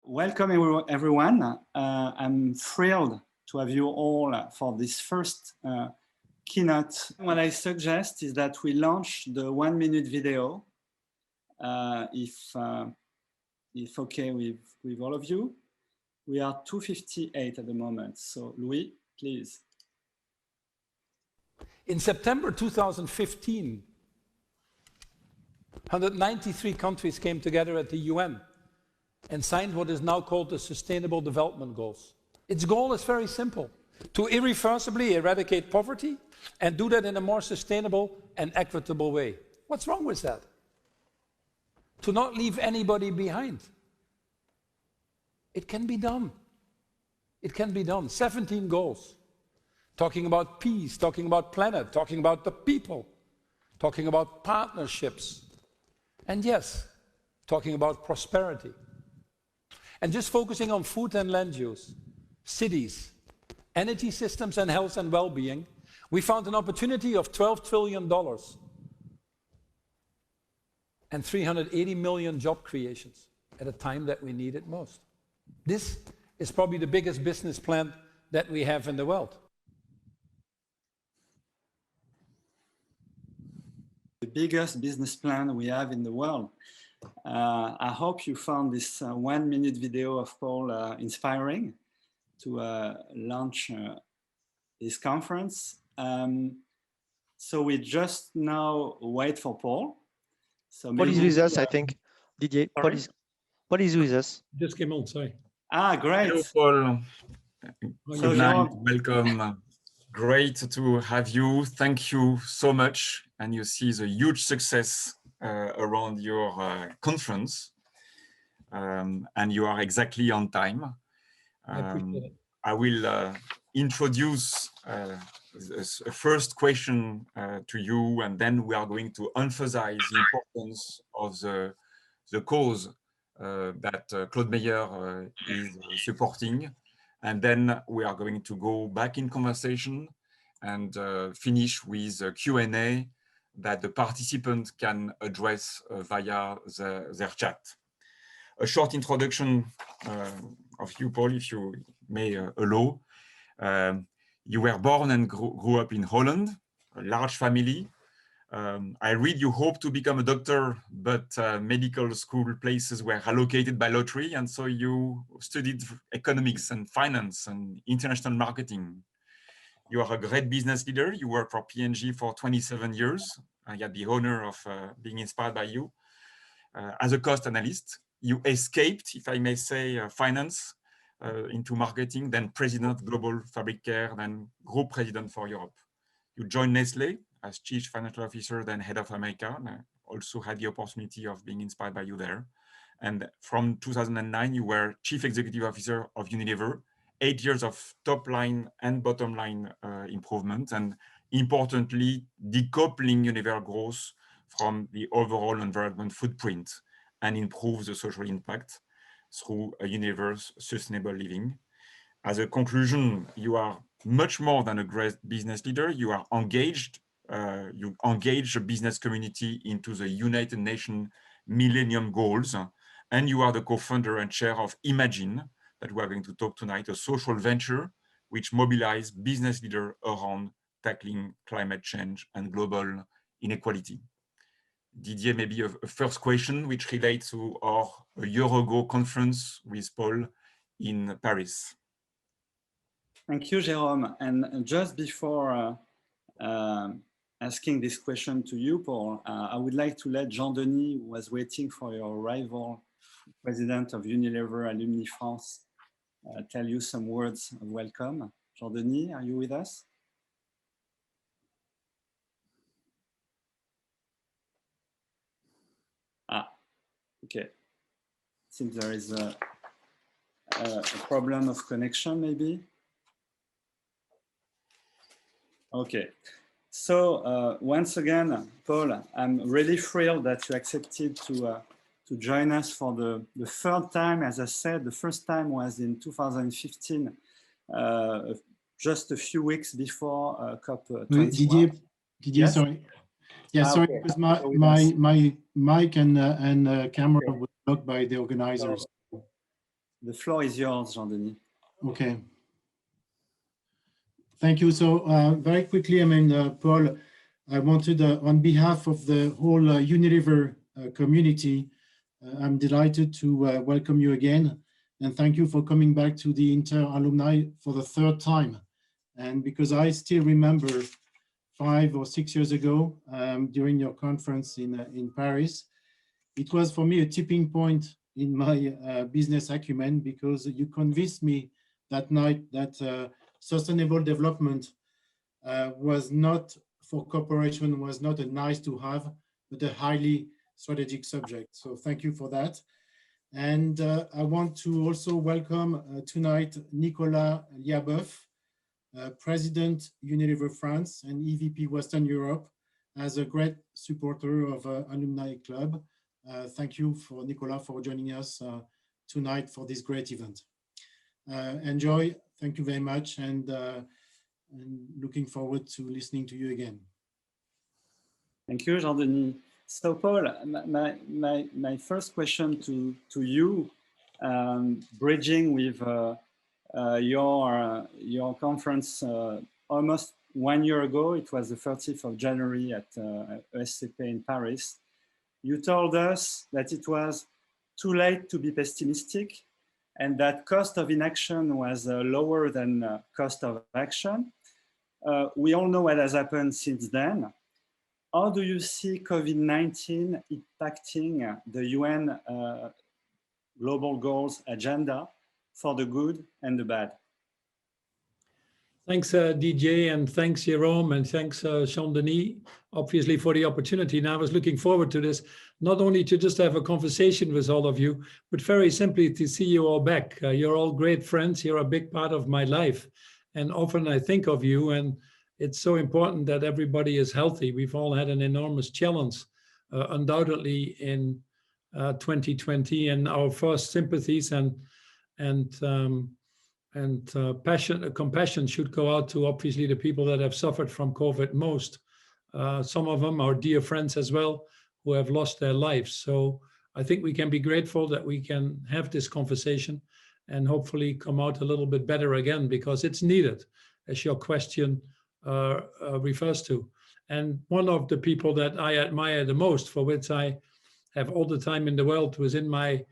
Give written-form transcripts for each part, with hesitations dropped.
Welcome everyone. I'm thrilled to have you all for this first keynote. What I suggest is that we launch the 1-minute video, if okay with all of you. We are 258 at the moment, so Louis, please. In September 2015, 193 countries came together at the UN and signed what is now called the Sustainable Development Goals. Its goal is very simple: to irreversibly eradicate poverty and do that in a more sustainable and equitable way. What's wrong with that? To not leave anybody behind. It can be done. It can be done. 17 goals. Talking about peace, talking about planet, talking about the people, talking about partnerships, and yes, talking about prosperity. And just focusing on food and land use, cities, energy systems, and health and well-being, we found an opportunity of $12 trillion and 380 million job creations at a time that we need it most. This is probably the biggest business plan that we have in the world. The biggest business plan we have in the world. I hope you found this 1-minute video of Paul inspiring to launch this conference. So we just now wait for Paul. So Paul is with us, I think. Didier, Paul is with us. Just came on, sorry. Ah, great. Hello, Paul. So Good night. Welcome. Great to have you. Thank you so much. And you see the huge success around your conference. And you are exactly on time. I appreciate it. I will introduce a first question to you, and then we are going to emphasize the importance of the cause that Claude Meyer is supporting. And then we are going to go back in conversation and finish with a Q&A that the participant can address via their chat. A short introduction of you, Paul, if you may allow. You were born and grew up in Holland, a large family. I read you hope to become a doctor, but medical school places were allocated by lottery, and so you studied economics and finance and international marketing. You are a great business leader. You worked for P&G for 27 years. I had the honor of being inspired by you. As a cost analyst, you escaped, if I may say, finance into marketing, then president Global Fabric Care, then group president for Europe. You joined Nestlé as chief financial officer, then head of America. And I also had the opportunity of being inspired by you there. And from 2009, you were chief executive officer of Unilever, 8 years of top line and bottom line improvement, and importantly, decoupling Unilever growth from the overall environment footprint and improve the social impact through Unilever's sustainable living. As a conclusion, you are much more than a great business leader. You are engaged. You engage the business community into the United Nations Millennium Goals, and you are the co-founder and chair of Imagine, that we are going to talk tonight, a social venture which mobilizes business leaders around tackling climate change and global inequality. Didier, maybe a first question which relates to our a year ago conference with Paul in Paris. Thank you, Jérôme. And just before asking this question to you, Paul, I would like to let Jean-Denis, who was waiting for your arrival, president of Unilever Alumni France, tell you some words of welcome. Jean-Denis, are you with us? Ah, okay. Seems there is a problem of connection, maybe. Okay. So once again, Paul, I'm really thrilled that you accepted to join us for the third time. As I said, the first time was in 2015, just a few weeks before COP21. Didier, Yes? sorry. Yeah, sorry, okay. because my mic and camera was blocked by the organizers. The floor is yours, Jean-Denis. Okay. Thank you. So very quickly, I mean, Paul, I wanted, on behalf of the whole Unilever community, I'm delighted to welcome you again. And thank you for coming back to the inter-Alumni for the third time. And because I still remember 5 or 6 years ago, during your conference in Paris, it was for me a tipping point in my business acumen, because you convinced me that night that sustainable development was not, for corporation, was not a nice to have, but a highly strategic subject. So thank you for that. And I want to also welcome tonight Nicolas Liabeuf, President Unilever France and EVP Western Europe, as a great supporter of Alumni Club. Thank you for Nicolas for joining us tonight for this great event. Enjoy, thank you very much, and looking forward to listening to you again. Thank you, Jean-Denis. So Paul, my first question to you, bridging with your conference almost 1 year ago, it was the 30th of January at SCP in Paris. You told us that it was too late to be pessimistic and that cost of inaction was lower than cost of action. We all know what has happened since then. How do you see COVID-19 impacting the UN Global Goals agenda for the good and the bad? Thanks, DJ, and thanks, Jerome, and thanks, Jean-Denis, obviously, for the opportunity. And I was looking forward to this, not only to just have a conversation with all of you, but very simply to see you all back. You're all great friends. You're a big part of my life. And often I think of you, and it's so important that everybody is healthy. We've all had an enormous challenge, undoubtedly, in 2020, and our first sympathies and compassion should go out to, obviously, the people that have suffered from COVID most. Some of them are dear friends as well, who have lost their lives. So I think we can be grateful that we can have this conversation and hopefully come out a little bit better again, because it's needed, as your question refers to. And one of the people that I admire the most, for which I have all the time in the world within my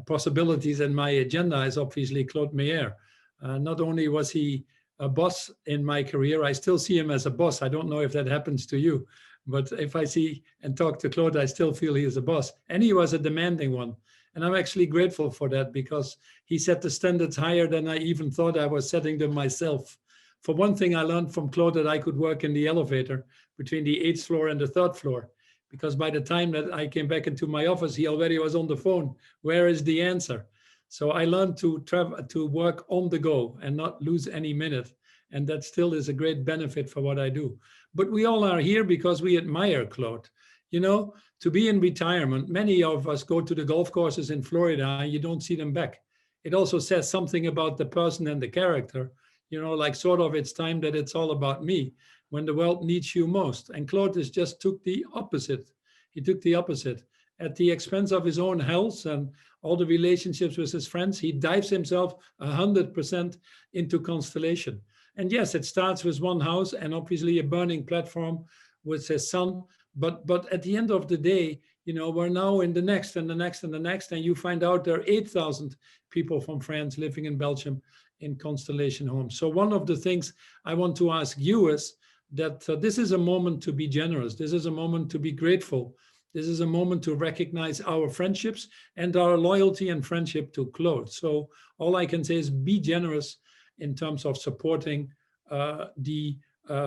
possibilities and my agenda, is obviously Claude Meyer. Not only was he a boss in my career, I still see him as a boss. I don't know if that happens to you, but if I see and talk to Claude, I still feel he is a boss. And he was a demanding one. And I'm actually grateful for that, because he set the standards higher than I even thought I was setting them myself. For one thing, I learned from Claude that I could work in the elevator between the 8th floor and the 3rd floor, because by the time that I came back into my office, he already was on the phone. Where is the answer? So I learned to work on the go and not lose any minute. And that still is a great benefit for what I do. But we all are here because we admire Claude. You know, to be in retirement, many of us go to the golf courses in Florida and you don't see them back. It also says something about the person and the character, you know, like sort of it's time that it's all about me when the world needs you most. And Claude just took the opposite. He took the opposite. At the expense of his own health and all the relationships with his friends, he dives himself 100% into Constellation. And yes, it starts with one house and obviously a burning platform with his son. But at the end of the day, you know, we're now in the next and the next and the next, and you find out there are 8,000 people from France living in Belgium in Constellation homes. So one of the things I want to ask you is that this is a moment to be generous. This is a moment to be grateful. This is a moment to recognize our friendships and our loyalty and friendship to Claude. So all I can say is be generous in terms of supporting the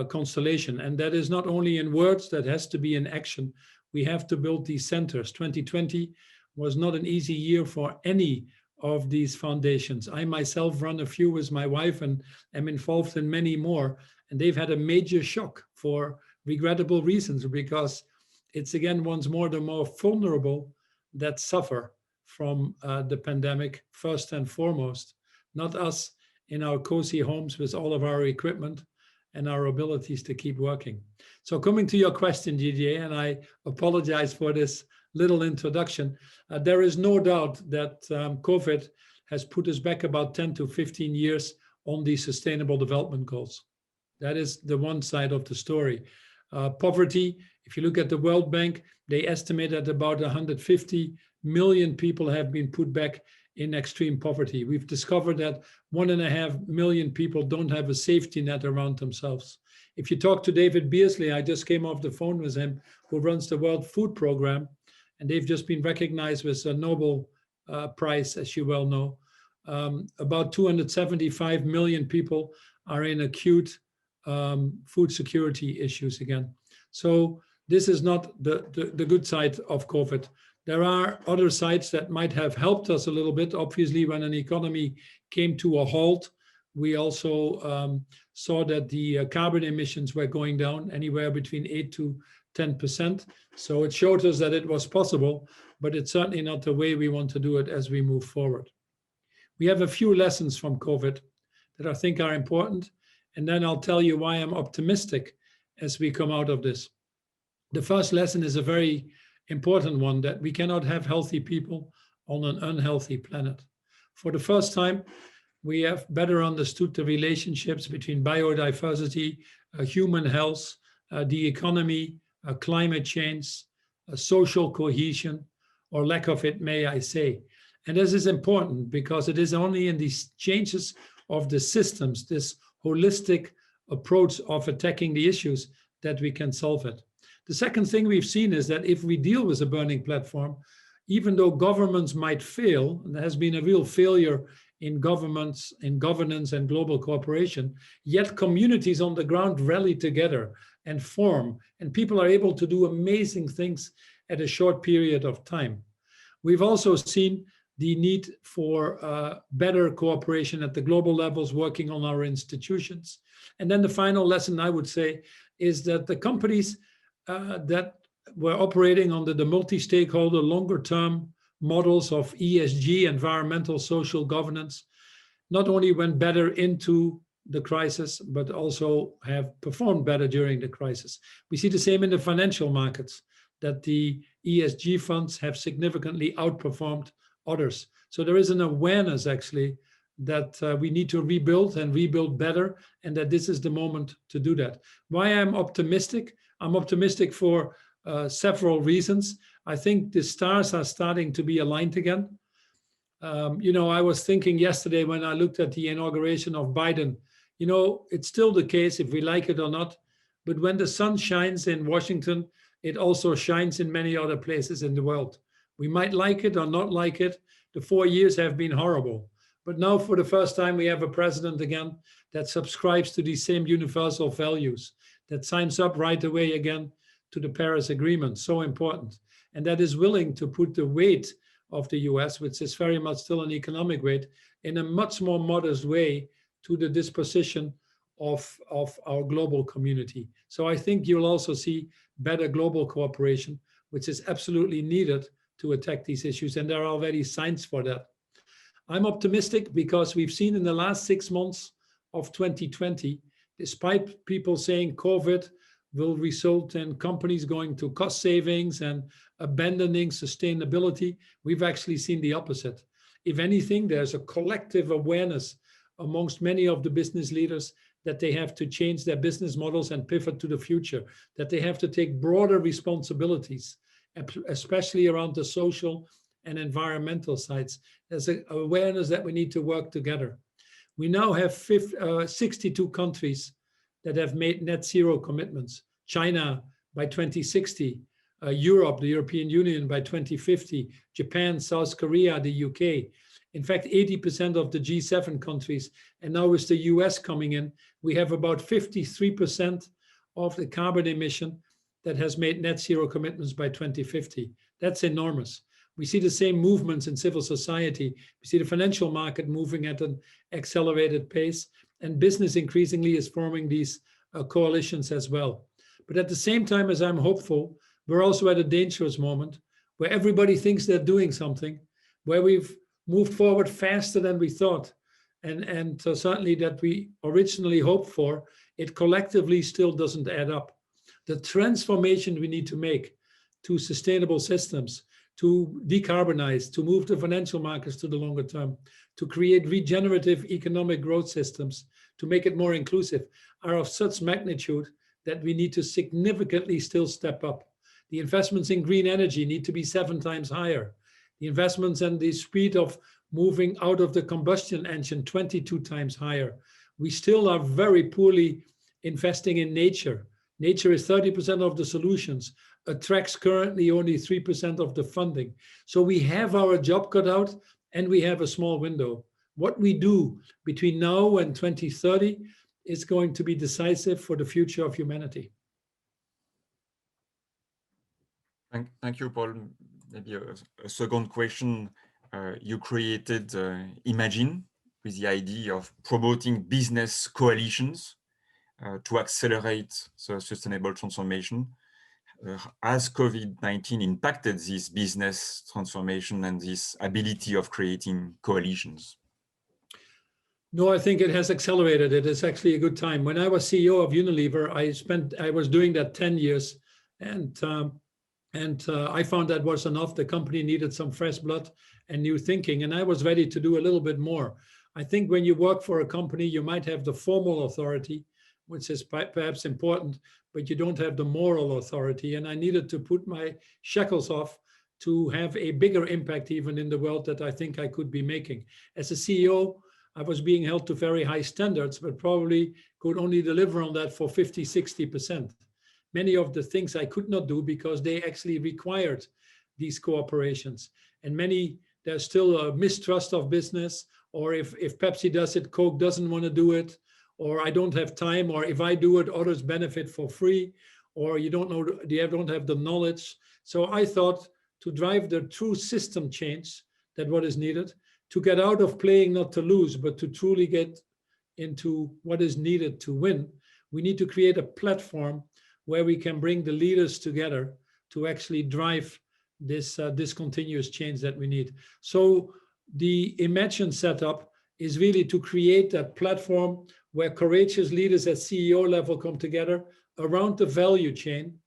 Constellation. And that is not only in words, that has to be in action. We have to build these centers. 2020 was not an easy year for any of these foundations. I myself run a few with my wife and am involved in many more. And they've had a major shock for regrettable reasons, because it's again, once more, the more vulnerable that suffer from the pandemic, first and foremost, not us in our cozy homes with all of our equipment and our abilities to keep working. So coming to your question, Didier, and I apologize for this little introduction, there is no doubt that COVID has put us back about 10 to 15 years on these sustainable development goals. That is the one side of the story. Poverty, if you look at the World Bank, they estimate that about 150 million people have been put back in extreme poverty. We've discovered that 1.5 million people don't have a safety net around themselves. If you talk to David Beasley, I just came off the phone with him, who runs the World Food Program, and they've just been recognized with a Nobel Prize, as you well know. About 275 million people are in acute food security issues again. So this is not the good side of COVID. There are other sides that might have helped us a little bit. Obviously, when an economy came to a halt, we also saw that the carbon emissions were going down anywhere between 8 to 10%. So it showed us that it was possible, but it's certainly not the way we want to do it as we move forward. We have a few lessons from COVID that I think are important, and then I'll tell you why I'm optimistic as we come out of this. The first lesson is a very important one, that we cannot have healthy people on an unhealthy planet. For the first time, we have better understood the relationships between biodiversity, human health, the economy, climate change, social cohesion, or lack of it, may I say. And this is important because it is only in these changes of the systems, this holistic approach of attacking the issues, that we can solve it. The second thing we've seen is that if we deal with a burning platform, even though governments might fail, and there has been a real failure in governments, in governance and global cooperation, yet communities on the ground rally together and form, and people are able to do amazing things at a short period of time. We've also seen the need for better cooperation at the global levels, working on our institutions. And then the final lesson, I would say, is that the companies that were operating under the multi-stakeholder, longer-term models of ESG, environmental, social governance, not only went better into the crisis, but also have performed better during the crisis. We see the same in the financial markets, that the ESG funds have significantly outperformed others. So there is an awareness, actually, that we need to rebuild and rebuild better, and that this is the moment to do that. Why I'm optimistic? I'm optimistic for several reasons. I think the stars are starting to be aligned again. You know, I was thinking yesterday when I looked at the inauguration of Biden, you know, it's still the case, if we like it or not, but when the sun shines in Washington, it also shines in many other places in the world. We might like it or not like it. The 4 years have been horrible. But now for the first time, we have a president again that subscribes to these same universal values, that signs up right away again to the Paris Agreement, so important, and that is willing to put the weight of the US, which is very much still an economic weight, in a much more modest way to the disposition of our global community. So I think you'll also see better global cooperation, which is absolutely needed to attack these issues, and there are already signs for that. I'm optimistic because we've seen in the last 6 months of 2020, despite people saying COVID will result in companies going to cost savings and abandoning sustainability, we've actually seen the opposite. If anything, there's a collective awareness amongst many of the business leaders that they have to change their business models and pivot to the future, that they have to take broader responsibilities, especially around the social and environmental sides. There's an awareness that we need to work together. We now have 62 countries that have made net zero commitments. China by 2060, Europe, the European Union by 2050, Japan, South Korea, the UK. In fact, 80% of the G7 countries, and now with the US coming in, we have about 53% of the carbon emission that has made net zero commitments by 2050. That's enormous. We see the same movements in civil society. We see the financial market moving at an accelerated pace, and business increasingly is forming these coalitions as well. But at the same time as I'm hopeful, we're also at a dangerous moment where everybody thinks they're doing something, where we've moved forward faster than we thought, and certainly that we originally hoped for, it collectively still doesn't add up. The transformation we need to make to sustainable systems, to decarbonize, to move the financial markets to the longer term, to create regenerative economic growth systems, to make it more inclusive, are of such magnitude that we need to significantly still step up. The investments in green energy need to be 7 times higher. The investments and the speed of moving out of the combustion engine 22 times higher. We still are very poorly investing in nature. Nature is 30% of the solutions, attracts currently only 3% of the funding. So we have our job cut out and we have a small window. What we do between now and 2030 is going to be decisive for the future of humanity. Thank you, Paul. Maybe a second question. You created Imagine with the idea of promoting business coalitions to accelerate the sustainable transformation. Has COVID-19 impacted this business transformation and this ability of creating coalitions? No, I think it has accelerated it. It's actually a good time. When I was CEO of Unilever, I was doing that 10 years, and I found that was enough. The company needed some fresh blood and new thinking, and I was ready to do a little bit more. I think when you work for a company, you might have the formal authority, which is perhaps important, but you don't have the moral authority. And I needed to put my shackles off to have a bigger impact even in the world that I think I could be making. As a CEO, I was being held to very high standards, but probably could only deliver on that for 50, 60%. Many of the things I could not do because they actually required these cooperations. And there's still a mistrust of business, or if Pepsi does it, Coke doesn't want to do it, or I don't have time, or if I do it, others benefit for free, or you don't have the knowledge. So I thought to drive the true system change, that what is needed, to get out of playing not to lose, but to truly get into what is needed to win, we need to create a platform where we can bring the leaders together to actually drive this continuous change that we need. So the Imagine setup is really to create that platform where courageous leaders at CEO level come together around the value chain.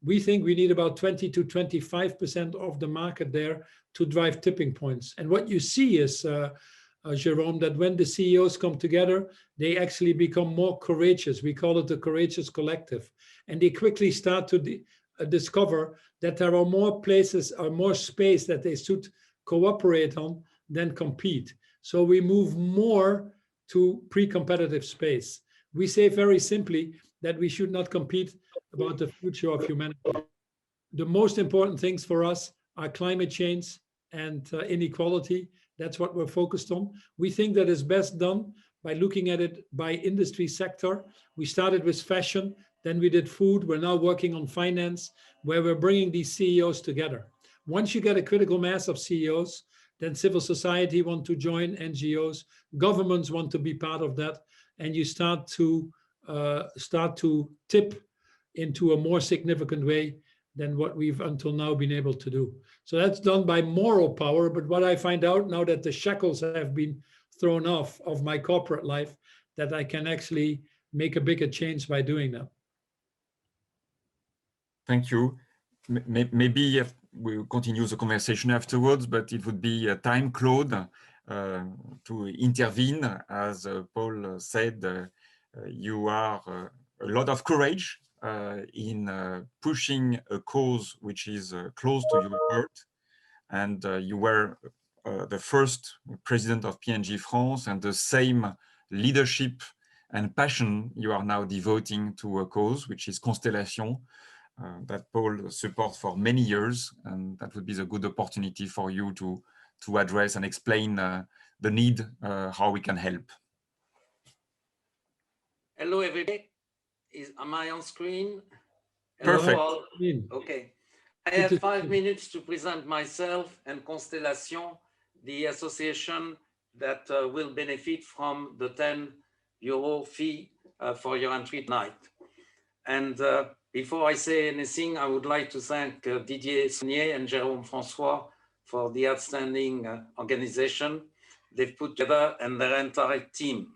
We think we need about 20 to 25% of the market there to drive tipping points. And what you see is, Jérôme, that when the CEOs come together, they actually become more courageous. We call it the courageous collective. And they quickly start to discover that there are more places or more space that they should cooperate on than compete. So we move more to pre-competitive space. We say very simply that we should not compete about the future of humanity. The most important things for us are climate change and inequality. That's what we're focused on. We think that is best done by looking at it by industry sector. We started with fashion, then we did food. We're now working on finance, where we're bringing these CEOs together. Once you get a critical mass of CEOs, then civil society want to join, NGOs, governments want to be part of that, and you start to tip into a more significant way than what we've until now been able to do. So that's done by moral power. But what I find out now that the shackles have been thrown off of my corporate life, that I can actually make a bigger change by doing that. Thank you. Maybe we'll continue the conversation afterwards, but it would be time, Claude, to intervene. As Paul said, you are a lot of courage in pushing a cause which is close to your heart. And you were the first president of P&G France, and the same leadership and passion you are now devoting to a cause, which is Constellation, that Paul supports for many years. And that would be a good opportunity for you to address and explain the need, how we can help. Hello, everybody. Am I on screen? Perfect. Hello, okay. I have 5 minutes to present myself and Constellation, the association that will benefit from the €10 fee for your entry tonight. And before I say anything, I would like to thank Didier Saunier and Jérôme François for the outstanding organization they've put together and their entire team.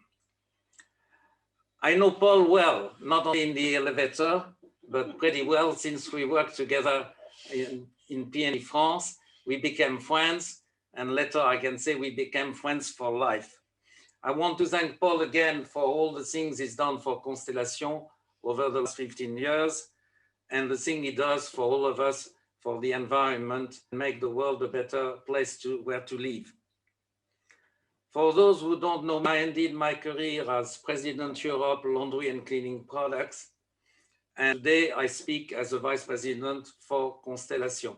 I know Paul well, not only in the elevator, but pretty well since we worked together in P&G France. we became friends, and later I can say we became friends for life. I want to thank Paul again for all the things he's done for Constellation over the last 15 years, and the thing he does for all of us, for the environment, and make the world a better place where to live. For those who don't know, I ended my career as President Europe Laundry and Cleaning Products, and today I speak as a Vice President for Constellation,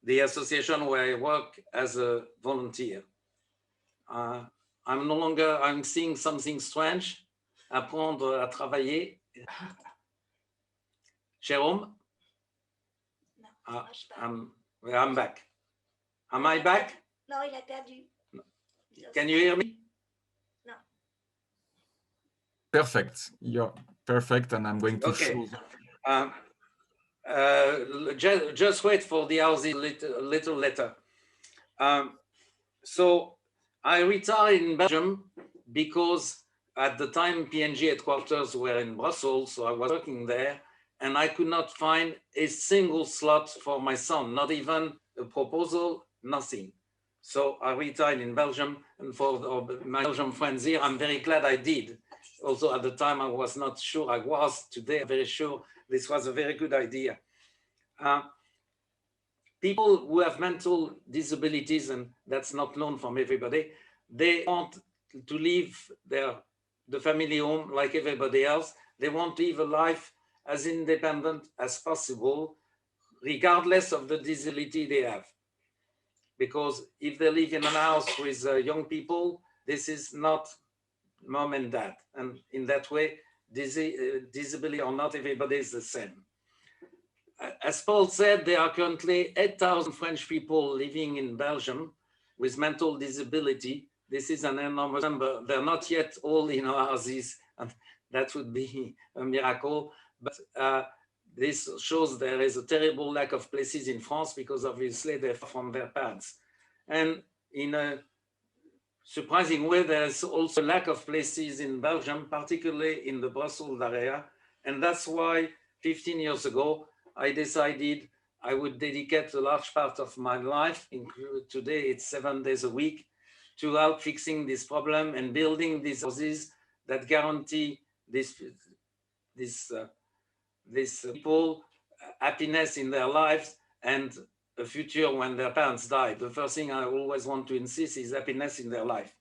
the association where I work as a volunteer. I'm seeing something strange, apprendre à travailler. Jérôme? No, I'm back. Am I back? No, il a perdu. Can you hear me? No. Perfect. You're perfect, and I'm going to show. Just wait for the house a little later. So I retired in Belgium because at the time P&G headquarters were in Brussels, so I was working there, and I could not find a single slot for my son, not even a proposal, nothing. So I retired in Belgium, and for my Belgian friends here, I'm very glad I did. Also at the time I was not sure I was, today I'm very sure this was a very good idea. People who have mental disabilities, and that's not known from everybody, they want to leave the family home like everybody else. They want to live a life as independent as possible, regardless of the disability they have. Because if they live in a house with young people, this is not mom and dad. And in that way, disability or not, everybody is the same. As Paul said, there are currently 8,000 French people living in Belgium with mental disability. This is an enormous number. They're not yet all in houses, and that would be a miracle. But this shows there is a terrible lack of places in France because obviously they're far from their parents. And in a surprising way, there's also a lack of places in Belgium, particularly in the Brussels area. And that's why 15 years ago, I decided I would dedicate a large part of my life, today it's 7 days a week, to help fixing this problem and building these houses that guarantee this people happiness in their lives and a future when their parents die. The first thing I always want to insist is happiness in their life.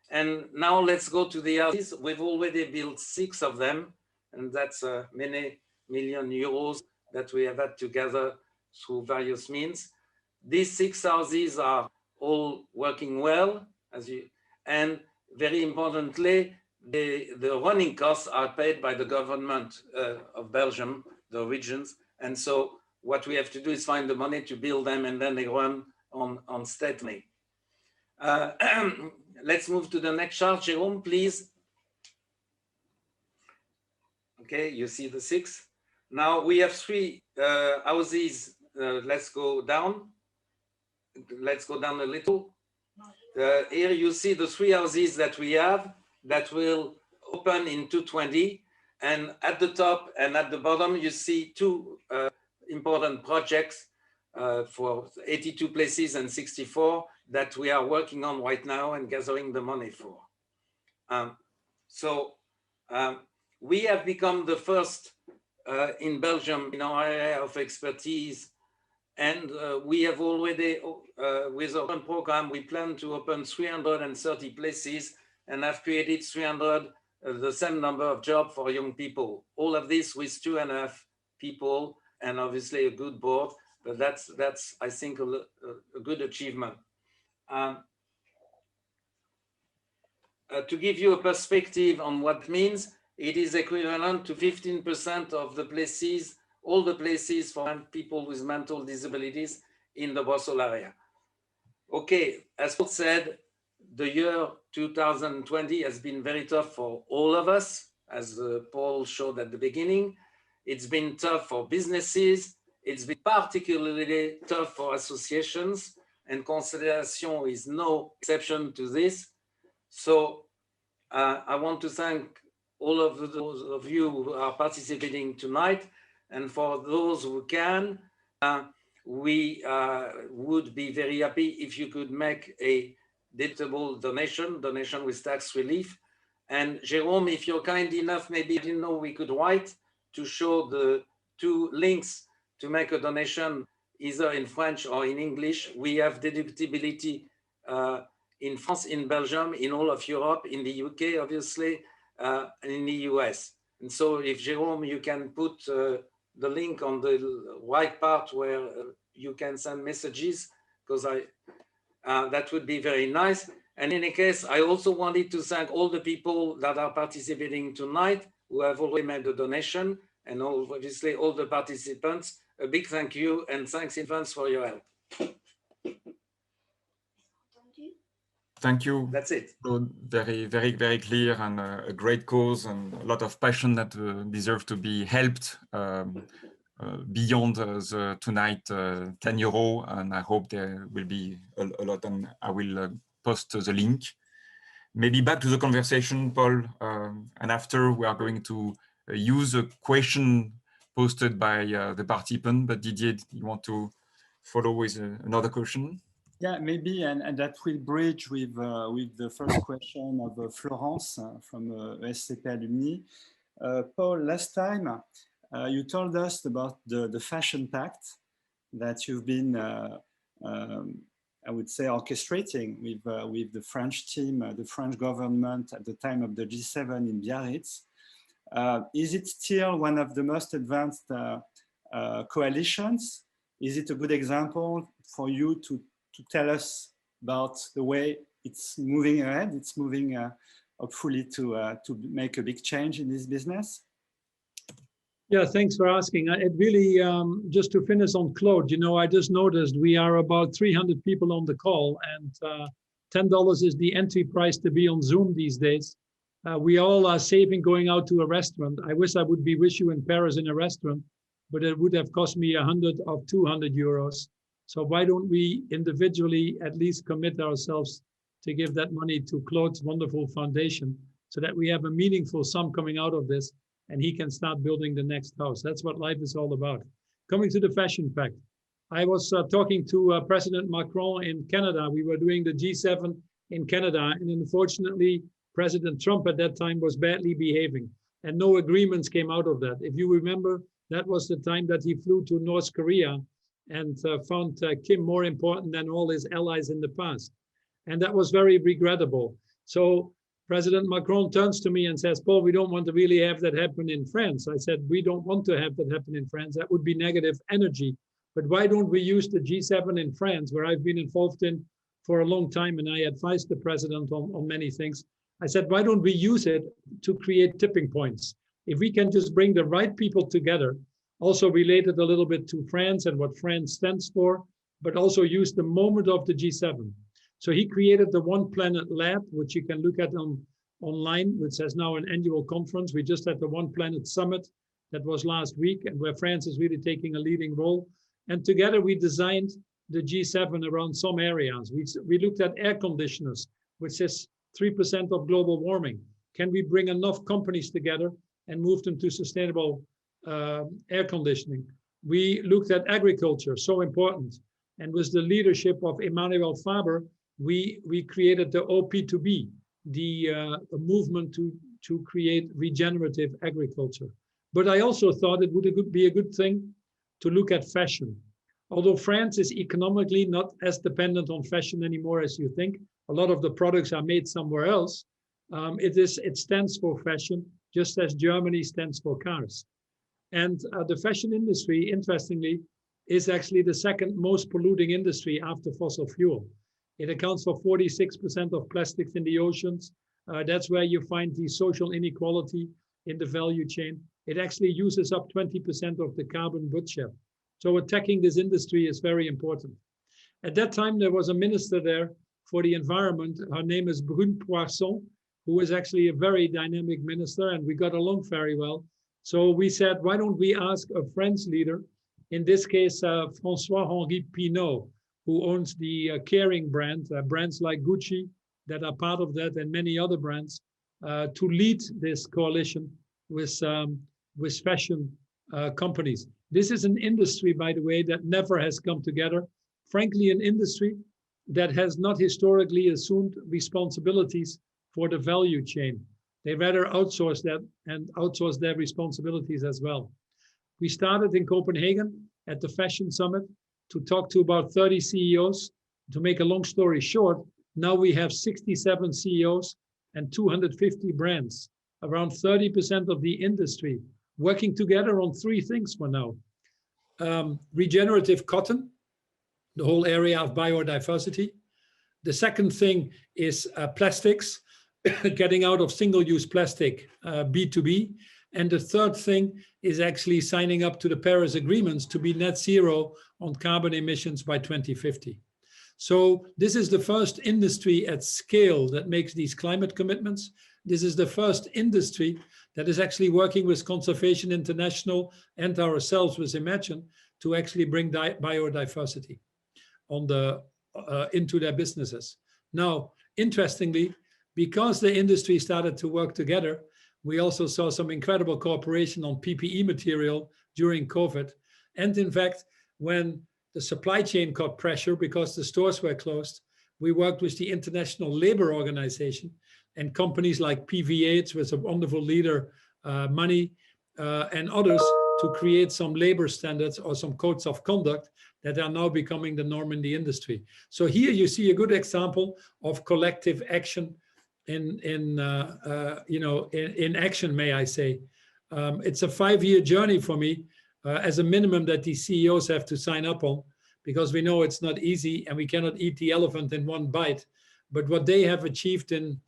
And now let's go to the houses. We've already built 6 of them, and that's many million euros that we have had together through various means. These 6 houses are all working well, and very importantly, the running costs are paid by the government of Belgium, the regions. And so what we have to do is find the money to build them, and then they run on state money. Let's move to the next chart, Jérôme, please. Okay, you see the 6. Now we have 3 houses. Let's go down. Let's go down a little. Here you see the 3 houses that we have that will open in 2020. And at the top and at the bottom, you see 2 important projects for 82 places and 64 that we are working on right now and gathering the money for. We have become the first in Belgium in our area of expertise, and we have already, with our own program, we plan to open 330 places and have created 300, the same number of jobs for young people. All of this with 2.5 people and obviously a good board, but that's I think, a good achievement. To give you a perspective on what it means, it is equivalent to 15% of the places, all the places for people with mental disabilities in the Brussels area. Okay, as Paul said, the year 2020 has been very tough for all of us, as Paul showed at the beginning. It's been tough for businesses. It's been particularly tough for associations, and Constellation is no exception to this. So I want to thank all of those of you who are participating tonight, and for those who can, we would be very happy if you could make a deductible donation with tax relief. And Jérôme, if you're kind enough, maybe I didn't know we could write to show the 2 links to make a donation either in French or in English. We have deductibility in France, in Belgium, in all of Europe, in the UK, obviously, and in the US. And so if Jérôme, you can put the link on the right part where you can send messages, because that would be very nice. And in any case, I also wanted to thank all the people that are participating tonight who have already made the donation, and obviously all the participants. A big thank you, and thanks in advance for your help. Thank you. That's it. So very, very, very clear, and a great cause, and a lot of passion that deserve to be helped beyond the tonight €10. And I hope there will be a lot, and I will post the link. Maybe back to the conversation, Paul, and after we are going to use a question posted by the participant. But Didier, you want to follow with another question? Yeah, maybe, and that will bridge with the first question of Florence from SCP Alumni. Paul, last time you told us about the Fashion Pact that you've been, I would say, orchestrating with the French team, the French government at the time of the G7 in Biarritz. Is it still one of the most advanced coalitions? Is it a good example for you to tell us about the way it's moving ahead? It's moving hopefully to make a big change in this business. Yeah, thanks for asking. It really, just to finish on Claude, you know, I just noticed we are about 300 people on the call, and $10 is the entry price to be on Zoom these days. We all are saving going out to a restaurant. I wish I would be with you in Paris in a restaurant, but it would have cost me 100 or 200 euros. So why don't we individually at least commit ourselves to give that money to Claude's wonderful foundation, so that we have a meaningful sum coming out of this, and he can start building the next house. That's what life is all about. Coming to the Fashion Pact, I was talking to President Macron in Canada. We were doing the G7 in Canada, and unfortunately, President Trump at that time was badly behaving, and no agreements came out of that. If you remember, that was the time that he flew to North Korea and found Kim more important than all his allies in the past. And that was very regrettable. So President Macron turns to me and says, Paul, we don't want to really have that happen in France. I said, we don't want to have that happen in France. That would be negative energy. But why don't we use the G7 in France, where I've been involved in for a long time, and I advised the president on many things. I said, why don't we use it to create tipping points? If we can just bring the right people together, also related a little bit to France and what France stands for, but also use the moment of the G7. So he created the One Planet Lab, which you can look at online, which has now an annual conference. We just had the One Planet Summit that was last week, and where France is really taking a leading role. And together we designed the G7 around some areas. We looked at air conditioners, which is 3% of global warming. Can we bring enough companies together and move them to sustainable air conditioning? We looked at agriculture, so important. And with the leadership of Emmanuel Faber, we created the OP2B, the movement to create regenerative agriculture. But I also thought it would be a good thing to look at fashion. Although France is economically not as dependent on fashion anymore as you think, a lot of the products are made somewhere else. It stands for fashion, just as Germany stands for cars. And the fashion industry, interestingly, is actually the second most polluting industry after fossil fuel. It accounts for 46% of plastics in the oceans. That's where you find the social inequality in the value chain. It actually uses up 20% of the carbon budget. So attacking this industry is very important. At that time, there was a minister there for the environment. Her name is Brune Poisson, who is actually a very dynamic minister, and we got along very well. So we said, why don't we ask a French leader, in this case, François-Henri Pinault, who owns the Kering brand, brands like Gucci that are part of that, and many other brands, to lead this coalition with fashion companies. This is an industry, by the way, that never has come together. Frankly, an industry that has not historically assumed responsibilities for the value chain. They rather outsource that and outsource their responsibilities as well. We started in Copenhagen at the Fashion Summit to talk to about 30 CEOs. To make a long story short, now we have 67 CEOs and 250 brands, around 30% of the industry, working together on three things for now. Regenerative cotton, the whole area of biodiversity. The second thing is plastics, getting out of single-use plastic, B2B. And the third thing is actually signing up to the Paris agreements to be net zero on carbon emissions by 2050. So this is the first industry at scale that makes these climate commitments. This is the first industry that is actually working with Conservation International and ourselves with Imagine to actually bring biodiversity on into their businesses. Now, interestingly, because the industry started to work together, we also saw some incredible cooperation on PPE material during COVID. And in fact, when the supply chain caught pressure because the stores were closed, we worked with the International Labour Organization and companies like PVH with a wonderful leader, Money, and others to create some labor standards or some codes of conduct that are now becoming the norm in the industry. So here you see a good example of collective action in action, may I say. It's a 5-year journey for me as a minimum that these CEOs have to sign up on, because we know it's not easy and we cannot eat the elephant in one bite. But what they have achieved in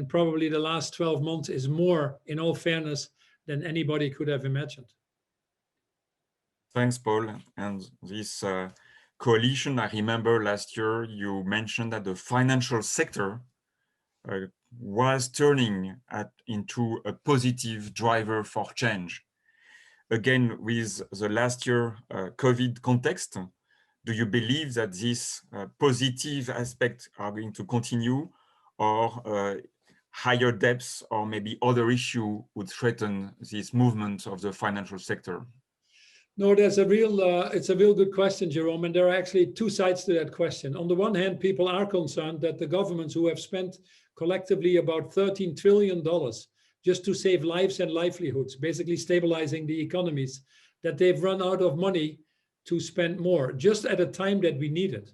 probably the last 12 months is more, in all fairness, than anybody could have imagined. Thanks, Paul. And this coalition, I remember last year you mentioned that the financial sector was turning into a positive driver for change. Again, with the last year COVID context, do you believe that these positive aspects are going to continue, or higher debts or maybe other issue would threaten this movement of the financial sector? No, it's a real good question, Jerome, and there are actually two sides to that question. On the one hand, people are concerned that the governments who have spent collectively about $13 trillion just to save lives and livelihoods, basically stabilizing the economies, that they've run out of money to spend more, just at a time that we need it.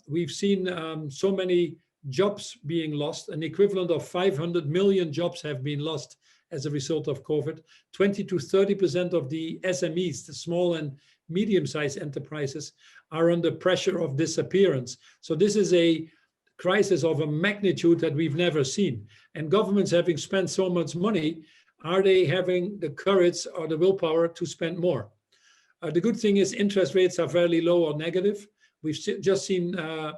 We've seen so many jobs being lost, an equivalent of 500 million jobs have been lost as a result of COVID. 20 to 30% of the SMEs, the small and medium-sized enterprises, are under pressure of disappearance. So this is a crisis of a magnitude that we've never seen. And governments, having spent so much money, are they having the courage or the willpower to spend more? The good thing is interest rates are fairly low or negative. We've just seen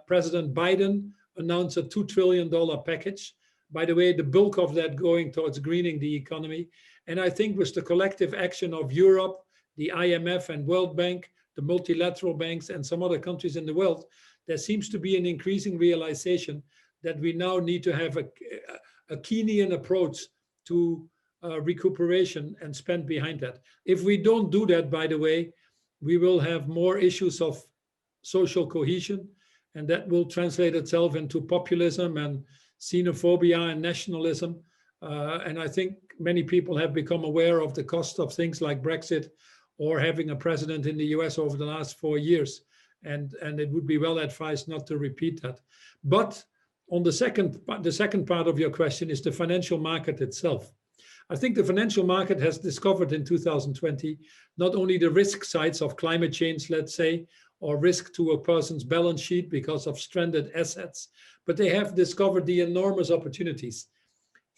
President Biden announce a $2 trillion package. By the way, the bulk of that going towards greening the economy. And I think with the collective action of Europe, the IMF and World Bank, the multilateral banks, and some other countries in the world, there seems to be an increasing realization that we now need to have a Keynesian approach to recuperation and spend behind that. If we don't do that, by the way, we will have more issues of social cohesion, and that will translate itself into populism and xenophobia and nationalism. And I think many people have become aware of the cost of things like Brexit or having a president in the US over the last 4 years. And it would be well advised not to repeat that. But on the second part of your question is the financial market itself. I think the financial market has discovered in 2020 not only the risk sides of climate change, let's say, or risk to a person's balance sheet because of stranded assets, but they have discovered the enormous opportunities.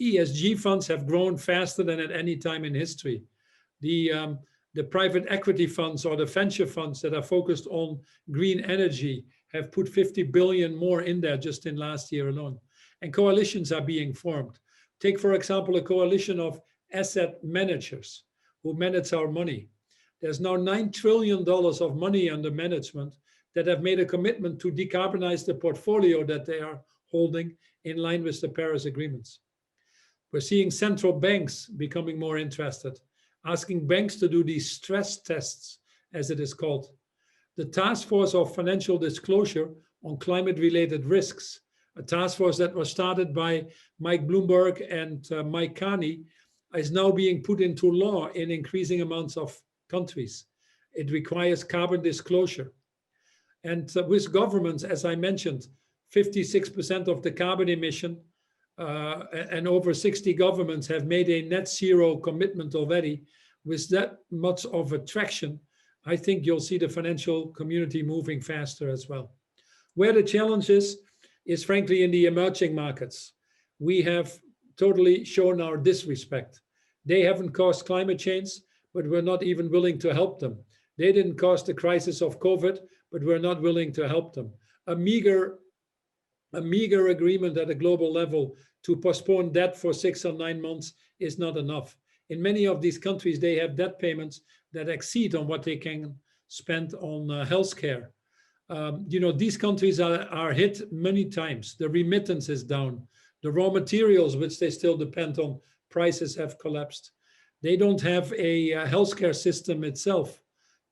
ESG funds have grown faster than at any time in history. The private equity funds or the venture funds that are focused on green energy have put 50 billion more in there just in last year alone. And coalitions are being formed. Take, for example, a coalition of asset managers who manage our money. There's now $9 trillion of money under management that have made a commitment to decarbonize the portfolio that they are holding in line with the Paris agreements. We're seeing central banks becoming more interested. asking banks to do these stress tests, as it is called. The Task Force of Financial Disclosure on Climate-Related Risks, a task force that was started by Mike Bloomberg and Mike Carney, is now being put into law in increasing amounts of countries. It requires carbon disclosure. And with governments, as I mentioned, 56% of the carbon emission and over 60 governments have made a net zero commitment already. With that much of attraction, I think you'll see the financial community moving faster as well. Where the challenge is frankly in the emerging markets. We have totally shown our disrespect. They haven't caused climate change, but we're not even willing to help them. They didn't cause the crisis of COVID, but we're not willing to help them. A meager agreement at a global level to postpone debt for 6 or 9 months is not enough. In many of these countries, they have debt payments that exceed on what they can spend on healthcare. These countries are hit many times. The remittance is down. The raw materials, which they still depend on, prices have collapsed. They don't have a healthcare system itself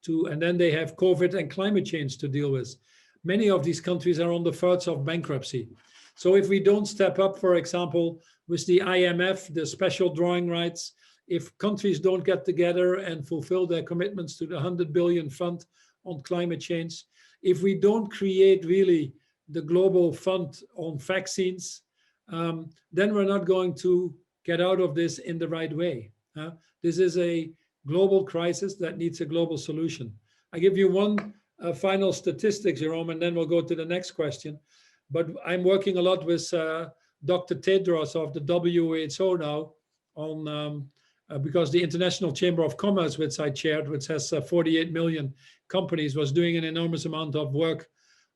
and then they have COVID and climate change to deal with. Many of these countries are on the verge of bankruptcy. So if we don't step up, for example, with the IMF, the special drawing rights, if countries don't get together and fulfill their commitments to the 100 billion fund on climate change, if we don't create really the global fund on vaccines, then we're not going to get out of this in the right way. This is a global crisis that needs a global solution. I give you one final statistic, Jerome, and then we'll go to the next question. But I'm working a lot with Dr. Tedros of the WHO now on because the International Chamber of Commerce, which I chaired, which has 48 million companies, was doing an enormous amount of work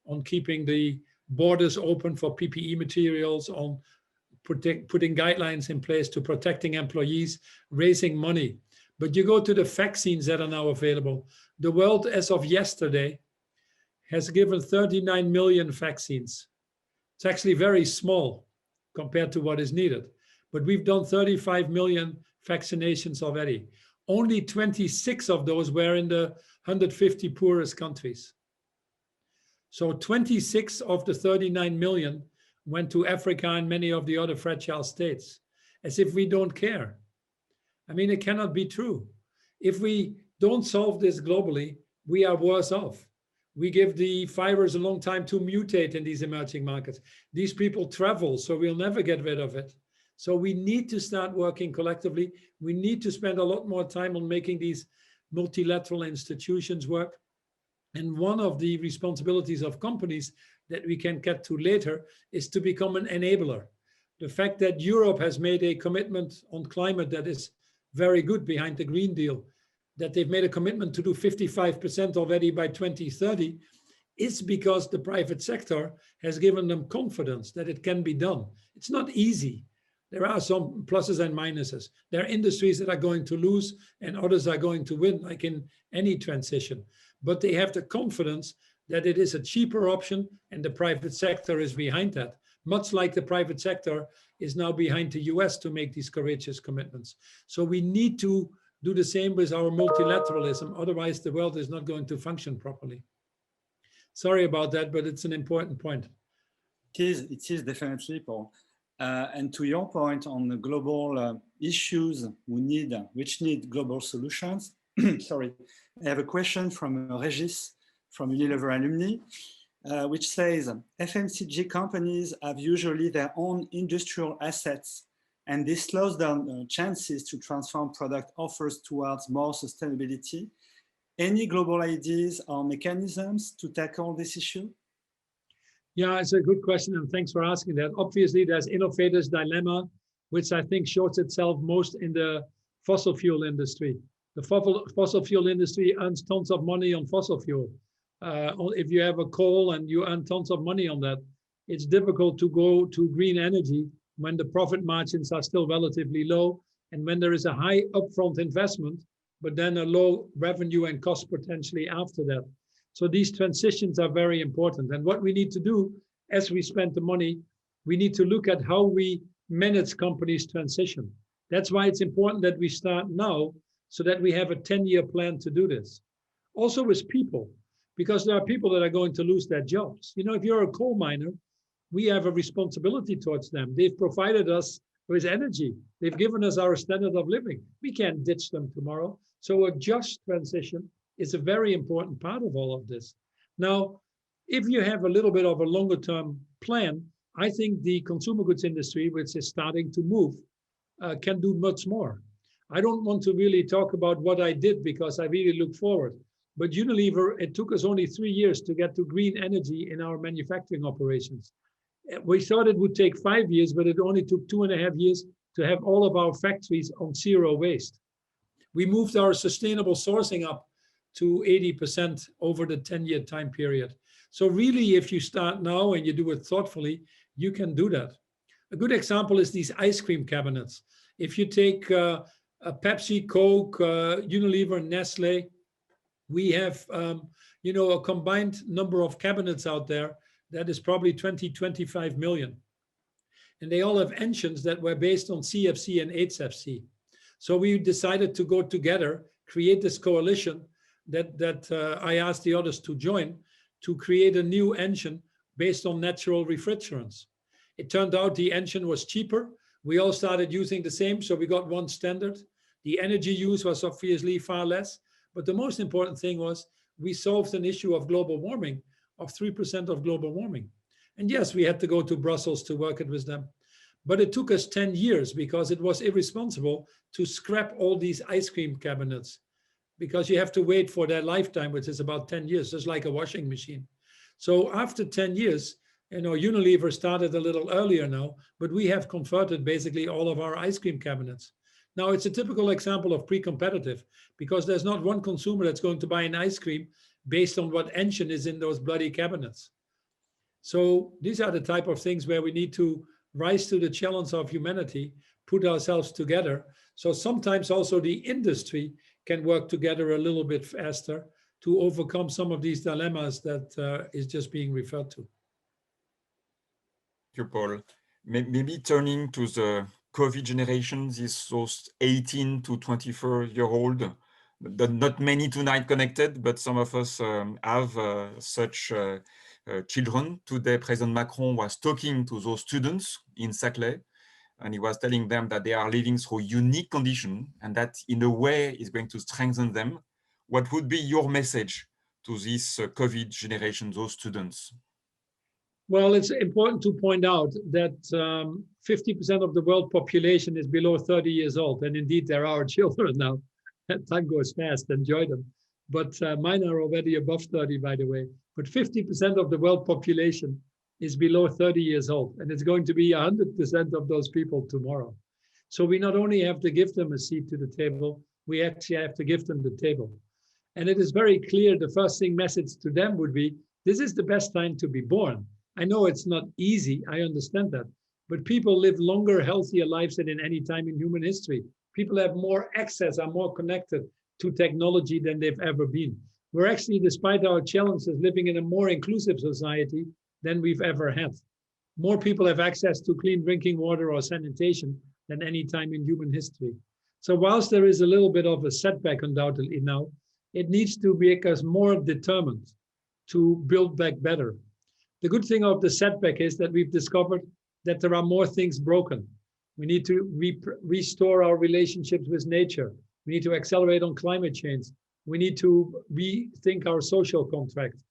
on keeping the borders open for PPE materials, on putting guidelines in place to protecting employees, raising money. But you go to the vaccines that are now available. The world, as of yesterday, has given 39 million vaccines. It's actually very small compared to what is needed. But we've done 35 million vaccinations already. Only 26 of those were in the 150 poorest countries. So 26 of the 39 million went to Africa and many of the other fragile states, as if we don't care. I mean, it cannot be true. If we don't solve this globally, we are worse off. We give the virus a long time to mutate in these emerging markets. These people travel, so we'll never get rid of it. So we need to start working collectively. We need to spend a lot more time on making these multilateral institutions work. And one of the responsibilities of companies that we can get to later is to become an enabler. The fact that Europe has made a commitment on climate that is very good behind the Green Deal, that they've made a commitment to do 55% already by 2030, is because the private sector has given them confidence that it can be done. It's not easy. There are some pluses and minuses. There are industries that are going to lose and others are going to win, like in any transition. But they have the confidence that it is a cheaper option and the private sector is behind that, much like the private sector is now behind the US to make these courageous commitments. So we need to do the same with our multilateralism, otherwise the world is not going to function properly. Sorry about that, but it's an important point. It is definitely, Paul. And to your point on the global issues which need global solutions, sorry, I have a question from Regis from Unilever Alumni, which says, FMCG companies have usually their own industrial assets, and this slows down chances to transform product offers towards more sustainability. Any global ideas or mechanisms to tackle this issue? Yeah, it's a good question, and thanks for asking that. Obviously, there's innovators' dilemma, which I think shows itself most in the fossil fuel industry. The fossil fuel industry earns tons of money on fossil fuel. If you have a coal and you earn tons of money on that, it's difficult to go to green energy when the profit margins are still relatively low and when there is a high upfront investment, but then a low revenue and cost potentially after that. So these transitions are very important. And what we need to do as we spend the money, we need to look at how we manage companies' transition. That's why it's important that we start now, so that we have a 10-year plan to do this. Also with people, because there are people that are going to lose their jobs. You know, if you're a coal miner, we have a responsibility towards them. They've provided us with energy. They've given us our standard of living. We can't ditch them tomorrow. So a just transition is a very important part of all of this. Now, if you have a little bit of a longer term plan, I think the consumer goods industry, which is starting to move, can do much more. I don't want to really talk about what I did because I really look forward. But Unilever, it took us only 3 years to get to green energy in our manufacturing operations. We thought it would take 5 years, but it only took 2.5 years to have all of our factories on zero waste. We moved our sustainable sourcing up to 80% over the 10-year time period. So really, if you start now and you do it thoughtfully, you can do that. A good example is these ice cream cabinets. If you take a Pepsi, Coke, Unilever, Nestlé, we have you know, a combined number of cabinets out there that is probably 20-25 million. And they all have engines that were based on CFC and HFC. So we decided to go together, create this coalition that I asked the others to join, to create a new engine based on natural refrigerants. It turned out the engine was cheaper. We all started using the same, so we got one standard. The energy use was obviously far less, but the most important thing was we solved an issue of global warming, of 3% of global warming. And yes, we had to go to Brussels to work it with them. But it took us 10 years because it was irresponsible to scrap all these ice cream cabinets, because you have to wait for their lifetime, which is about 10 years, just like a washing machine. So after 10 years, you know, Unilever started a little earlier now, but we have converted basically all of our ice cream cabinets. Now, it's a typical example of pre-competitive, because there's not one consumer that's going to buy an ice cream based on what engine is in those bloody cabinets. So these are the type of things where we need to rise to the challenge of humanity, put ourselves together. So sometimes also the industry can work together a little bit faster to overcome some of these dilemmas that is just being referred to. Thank you, Paul. Maybe turning to the COVID generation, those 18 to 24-year-old, not many tonight connected, but some of us have such children. Today, President Macron was talking to those students in Saclay, and he was telling them that they are living through unique conditions and that in a way is going to strengthen them. What would be your message to this COVID generation, those students? Well, it's important to point out that 50% of the world population is below 30 years old. And indeed, they're our children now. Time goes fast, enjoy them. But mine are already above 30, by the way. But 50% of the world population is below 30 years old. And it's going to be 100% of those people tomorrow. So we not only have to give them a seat to the table, we actually have to give them the table. And it is very clear, the first thing message to them would be, this is the best time to be born. I know it's not easy, I understand that, but people live longer, healthier lives than in any time in human history. People have more access, are more connected to technology than they've ever been. We're actually, despite our challenges, living in a more inclusive society than we've ever had. More people have access to clean drinking water or sanitation than any time in human history. So whilst there is a little bit of a setback undoubtedly now, it needs to make us more determined to build back better. The good thing of the setback is that we've discovered that there are more things broken. We need to restore our relationships with nature. We need to accelerate on climate change. We need to rethink our social contract.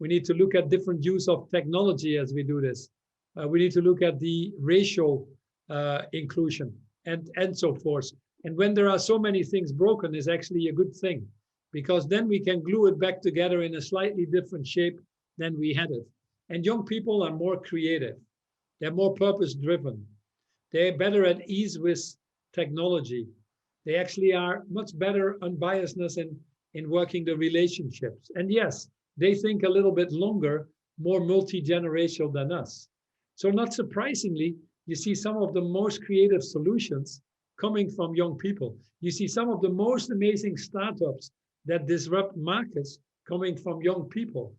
We need to look at different use of technology as we do this. We need to look at the racial inclusion and so forth. And when there are so many things broken, is actually a good thing, because then we can glue it back together in a slightly different shape than we had it. And young people are more creative. They're more purpose-driven. They're better at ease with technology. They actually are much better unbiasedness in working the relationships. And yes, they think a little bit longer, more multi-generational than us. So not surprisingly, you see some of the most creative solutions coming from young people. You see some of the most amazing startups that disrupt markets coming from young people.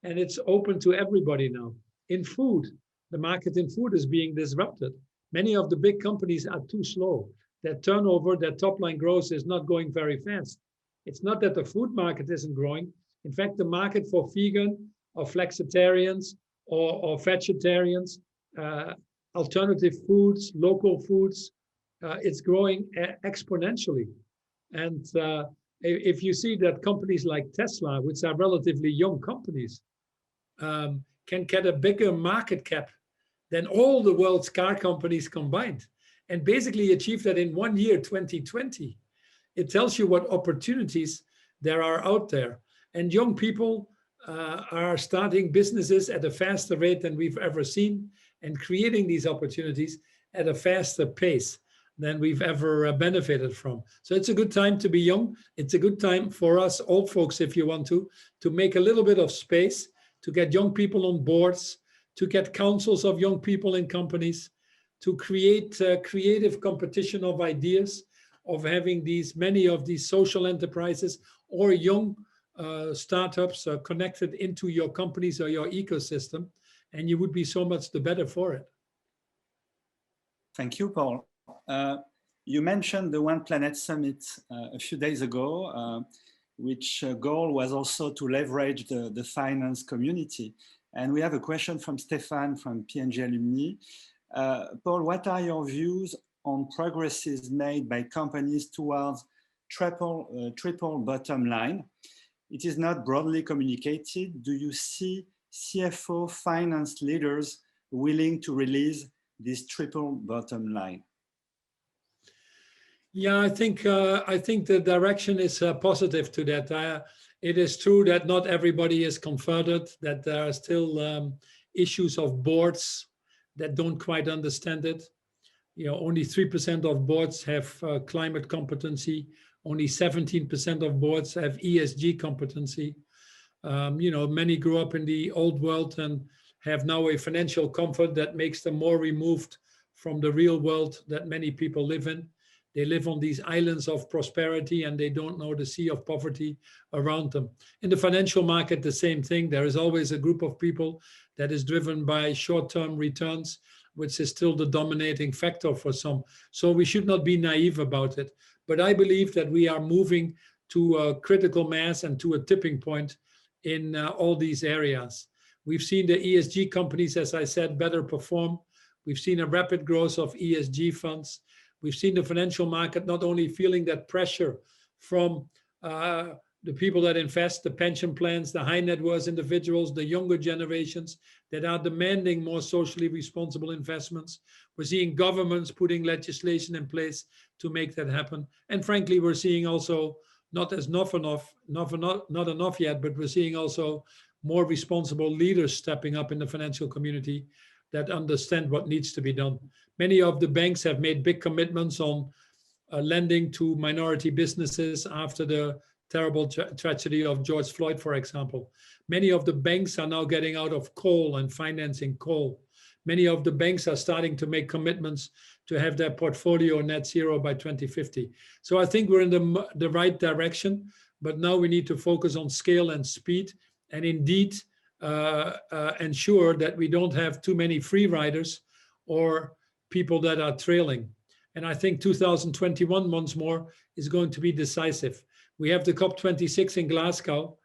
And it's open to everybody now. In food, the market in food is being disrupted. Many of the big companies are too slow. that turnover, that top line growth is not going very fast. It's not that the food market isn't growing. In fact, the market for vegan or flexitarians or vegetarians, alternative foods, local foods, it's growing exponentially. And if you see that companies like Tesla, which are relatively young companies, can get a bigger market cap than all the world's car companies combined, and basically achieve that in 1 year, 2020. It tells you what opportunities there are out there. And young people are starting businesses at a faster rate than we've ever seen, and creating these opportunities at a faster pace than we've ever benefited from. So it's a good time to be young. It's a good time for us old folks, if you want to make a little bit of space, to get young people on boards, to get councils of young people in companies, to create creative competition of ideas, of having many of these social enterprises or young startups connected into your companies or your ecosystem, and you would be so much the better for it. Thank you, Paul. You mentioned the One Planet Summit a few days ago, which goal was also to leverage the finance community. And we have a question from Stefan from P&G Alumni. Paul, what are your views on progresses made by companies towards triple bottom line? It is not broadly communicated. Do you see CFO finance leaders willing to release this triple bottom line? Yeah, I think the direction is positive to that. It is true that not everybody is converted, that there are still issues of boards that don't quite understand it. Only 3% of boards have climate competency. Only 17% of boards have ESG competency. Many grew up in the old world and have now a financial comfort that makes them more removed from the real world that many people live in. They live on these islands of prosperity and they don't know the sea of poverty around them. In the financial market, the same thing. There is always a group of people that is driven by short-term returns, which is still the dominating factor for some. So we should not be naive about it. But I believe that we are moving to a critical mass and to a tipping point in all these areas. We've seen the ESG companies, as I said, better perform. We've seen a rapid growth of ESG funds. We've seen the financial market not only feeling that pressure from the people that invest, the pension plans, the high net worth individuals, the younger generations that are demanding more socially responsible investments. We're seeing governments putting legislation in place to make that happen. And frankly, we're seeing also not enough yet, but we're seeing also more responsible leaders stepping up in the financial community that understand what needs to be done. Many of the banks have made big commitments on lending to minority businesses after the terrible tragedy of George Floyd, for example. Many of the banks are now getting out of coal and financing coal. Many of the banks are starting to make commitments to have their portfolio net zero by 2050. So I think we're in the right direction, but now we need to focus on scale and speed and indeed ensure that we don't have too many free riders or people that are trailing. And I think 2021, once more, is going to be decisive. We have the COP26 in Glasgow,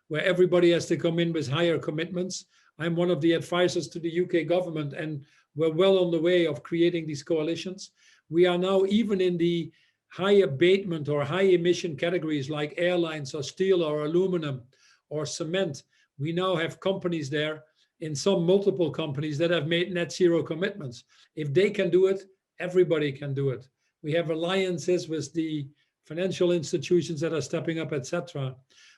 where everybody has to come in with higher commitments. I'm one of the advisors to the UK government, and we're well on the way of creating these coalitions. We are now even in the high abatement or high emission categories like airlines or steel or aluminum or cement. We now have companies there, in some multiple companies, that have made net zero commitments. If they can do it, everybody can do it. We have alliances with the financial institutions that are stepping up, etc.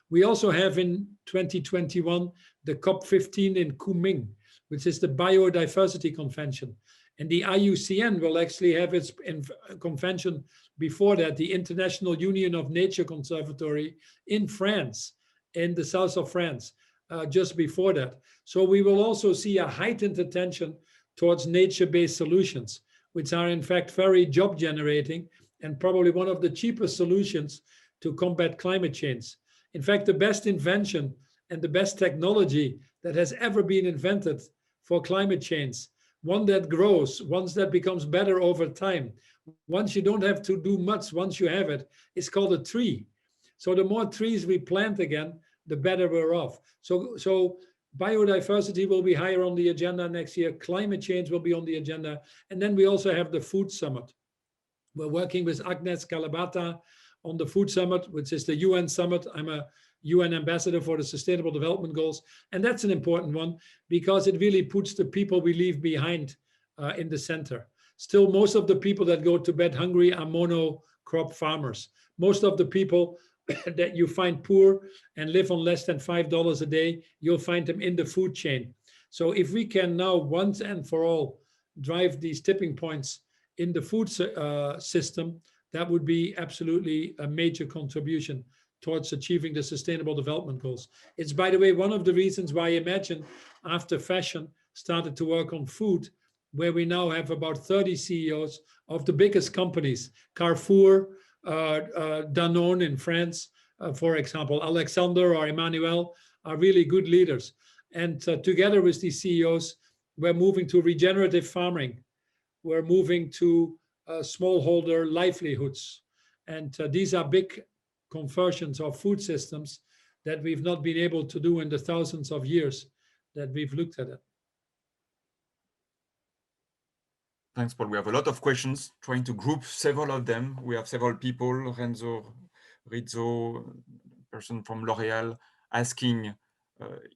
We also have in 2021 the COP15 in Kunming, which is the Biodiversity Convention. And the IUCN will actually have its convention before that, the International Union of Nature Conservatory in France, in the south of France, just before that. So we will also see a heightened attention towards nature-based solutions, which are in fact very job generating and probably one of the cheapest solutions to combat climate change. In fact, the best invention and the best technology that has ever been invented for climate change one that grows, one that becomes better over time. Once you don't have to do much, once you have it, it's called a tree. So the more trees we plant again, the better we're off. So biodiversity will be higher on the agenda next year. Climate change will be on the agenda. And then we also have the Food Summit. We're working with Agnes Kalabata on the Food Summit, which is the UN summit. I'm a UN ambassador for the Sustainable Development Goals. And that's an important one because it really puts the people we leave behind in the center. Still, most of the people that go to bed hungry are monocrop farmers. Most of the people that you find poor and live on less than $5 a day, you'll find them in the food chain. So if we can now once and for all drive these tipping points in the food system, that would be absolutely a major contribution towards achieving the Sustainable Development Goals. It's, by the way, one of the reasons why Imagine, after fashion, started to work on food, where we now have about 30 CEOs of the biggest companies, Carrefour, Danone in France, for example, Alexander or Emmanuel are really good leaders. And together with these CEOs, we're moving to regenerative farming. We're moving to smallholder livelihoods. And these are big conversions of food systems that we've not been able to do in the thousands of years that we've looked at it. Thanks, Paul. We have a lot of questions, trying to group several of them. We have several people, Renzo, Rizzo, person from L'Oréal, asking,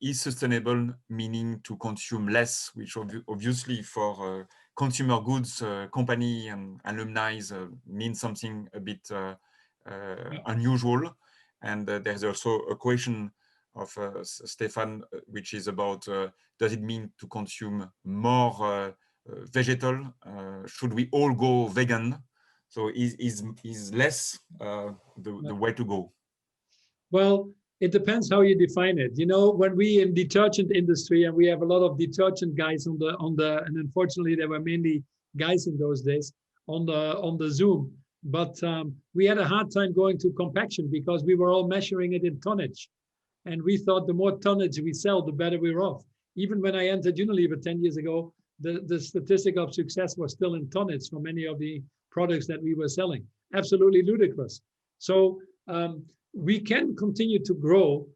is sustainable meaning to consume less, which obviously for consumer goods company and alumni means something a bit unusual. And there's also a question of Stefan, which is about, does it mean to consume more vegetal? Should we all go vegan? So is less the way to go? Well, it depends how you define it. You know, when we in detergent industry, and we have a lot of detergent guys on the, and unfortunately there were mainly guys in those days on the Zoom. But we had a hard time going to compaction because we were all measuring it in tonnage. And we thought the more tonnage we sell, the better we're off. Even when I entered Unilever 10 years ago, the statistic of success was still in tonnage for many of the products that we were selling. Absolutely ludicrous. So we can continue to grow,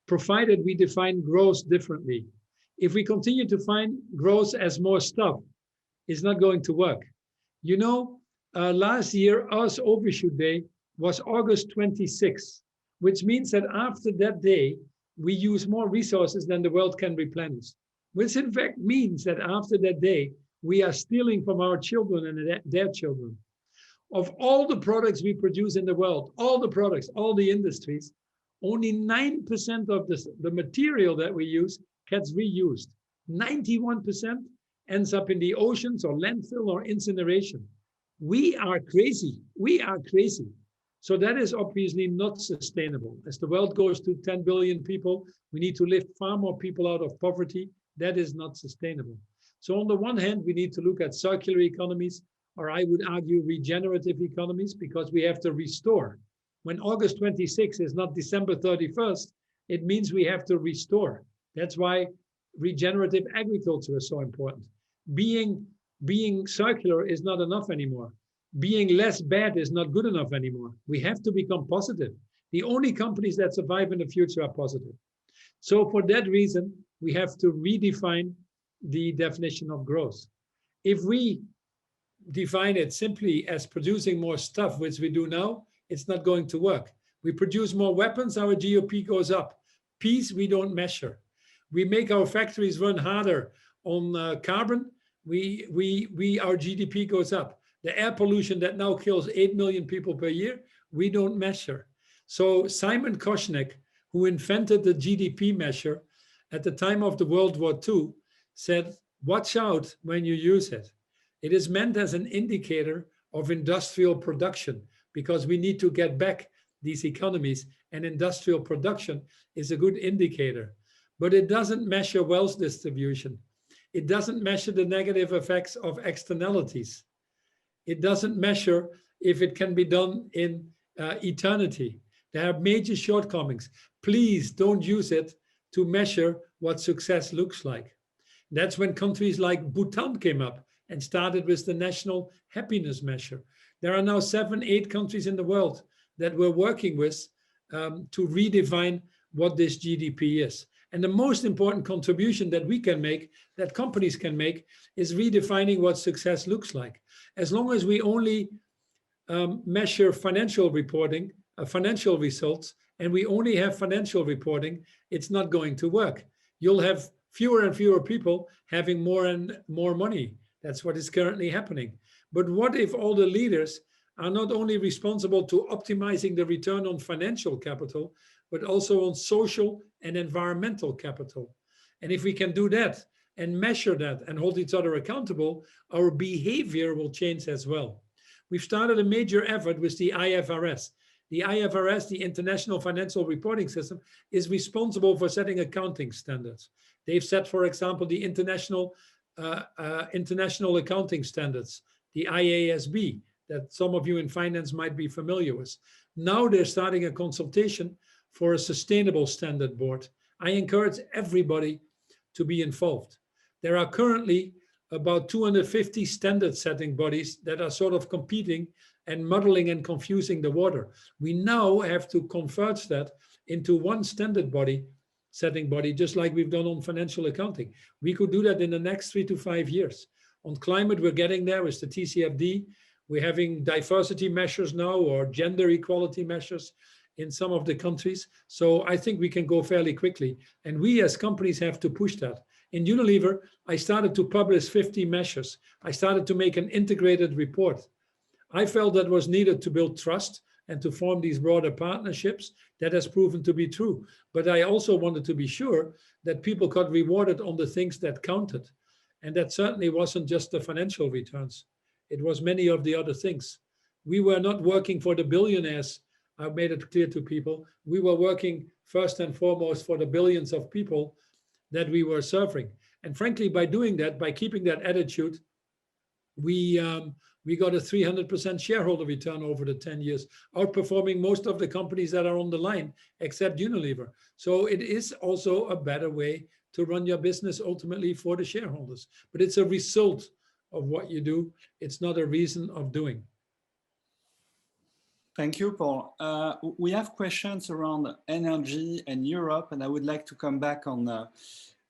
provided we define growth differently. If we continue to find growth as more stuff, it's not going to work. You know, last year, Earth's Overshoot Day was August 26th, which means that after that day, we use more resources than the world can replenish. Which in fact means that after that day, we are stealing from our children and their children. Of all the products we produce in the world, all the products, all the industries, only 9% of the material that we use gets reused. 91% ends up in the oceans or landfill or incineration. We are crazy. We are crazy. So that is obviously not sustainable. As the world goes to 10 billion people, we need to lift far more people out of poverty. That is not sustainable. So on the one hand, we need to look at circular economies, or I would argue regenerative economies, because we have to restore. When August 26th is not December 31st, it means we have to restore. That's why regenerative agriculture is so important. Being circular is not enough anymore. Being less bad is not good enough anymore. We have to become positive. The only companies that survive in the future are positive. So for that reason, we have to redefine the definition of growth. If we define it simply as producing more stuff, which we do now, it's not going to work. We produce more weapons, our GOP goes up. Peace, we don't measure. We make our factories run harder on carbon, our GDP goes up. The air pollution that now kills 8 million people per year, we don't measure. So Simon Koshnek, who invented the GDP measure at the time of the World War II, said, watch out when you use it. It is meant as an indicator of industrial production because we need to get back these economies, and industrial production is a good indicator. But it doesn't measure wealth distribution. It doesn't measure the negative effects of externalities. It doesn't measure if it can be done in eternity. There are major shortcomings. Please don't use it to measure what success looks like. That's when countries like Bhutan came up and started with the national happiness measure. There are now 7, 8 countries in the world that we're working with to redefine what this GDP is. And the most important contribution that we can make, that companies can make, is redefining what success looks like. As long as we only measure financial reporting, financial results, and we only have financial reporting, it's not going to work. You'll have fewer and fewer people having more and more money. That's what is currently happening. But what if all the leaders are not only responsible to optimizing the return on financial capital, but also on social and environmental capital? And if we can do that and measure that and hold each other accountable, our behavior will change as well. We've started a major effort with the IFRS. The IFRS, the International Financial Reporting System, is responsible for setting accounting standards. They've set, for example, the International Accounting Standards, the IASB, that some of you in finance might be familiar with. Now they're starting a consultation for a sustainable standard board. I encourage everybody to be involved. There are currently about 250 standard setting bodies that are sort of competing and muddling and confusing the water. We now have to converge that into one standard body, setting body, just like we've done on financial accounting. We could do that in the next 3 to 5 years. On climate, we're getting there with the TCFD. We're having diversity measures now, or gender equality measures in some of the countries. So I think we can go fairly quickly. And we as companies have to push that. In Unilever, I started to publish 50 measures. I started to make an integrated report. I felt that was needed to build trust and to form these broader partnerships. That has proven to be true. But I also wanted to be sure that people got rewarded on the things that counted. And that certainly wasn't just the financial returns. It was many of the other things. We were not working for the billionaires. I made it clear to people. We were working first and foremost for the billions of people that we were serving. And frankly, by doing that, by keeping that attitude, we got a 300% shareholder return over the 10 years, outperforming most of the companies that are on the line, except Unilever. So it is also a better way to run your business ultimately for the shareholders. But it's a result of what you do. It's not a reason of doing. Thank you, Paul. We have questions around energy and Europe, and I would like to come back on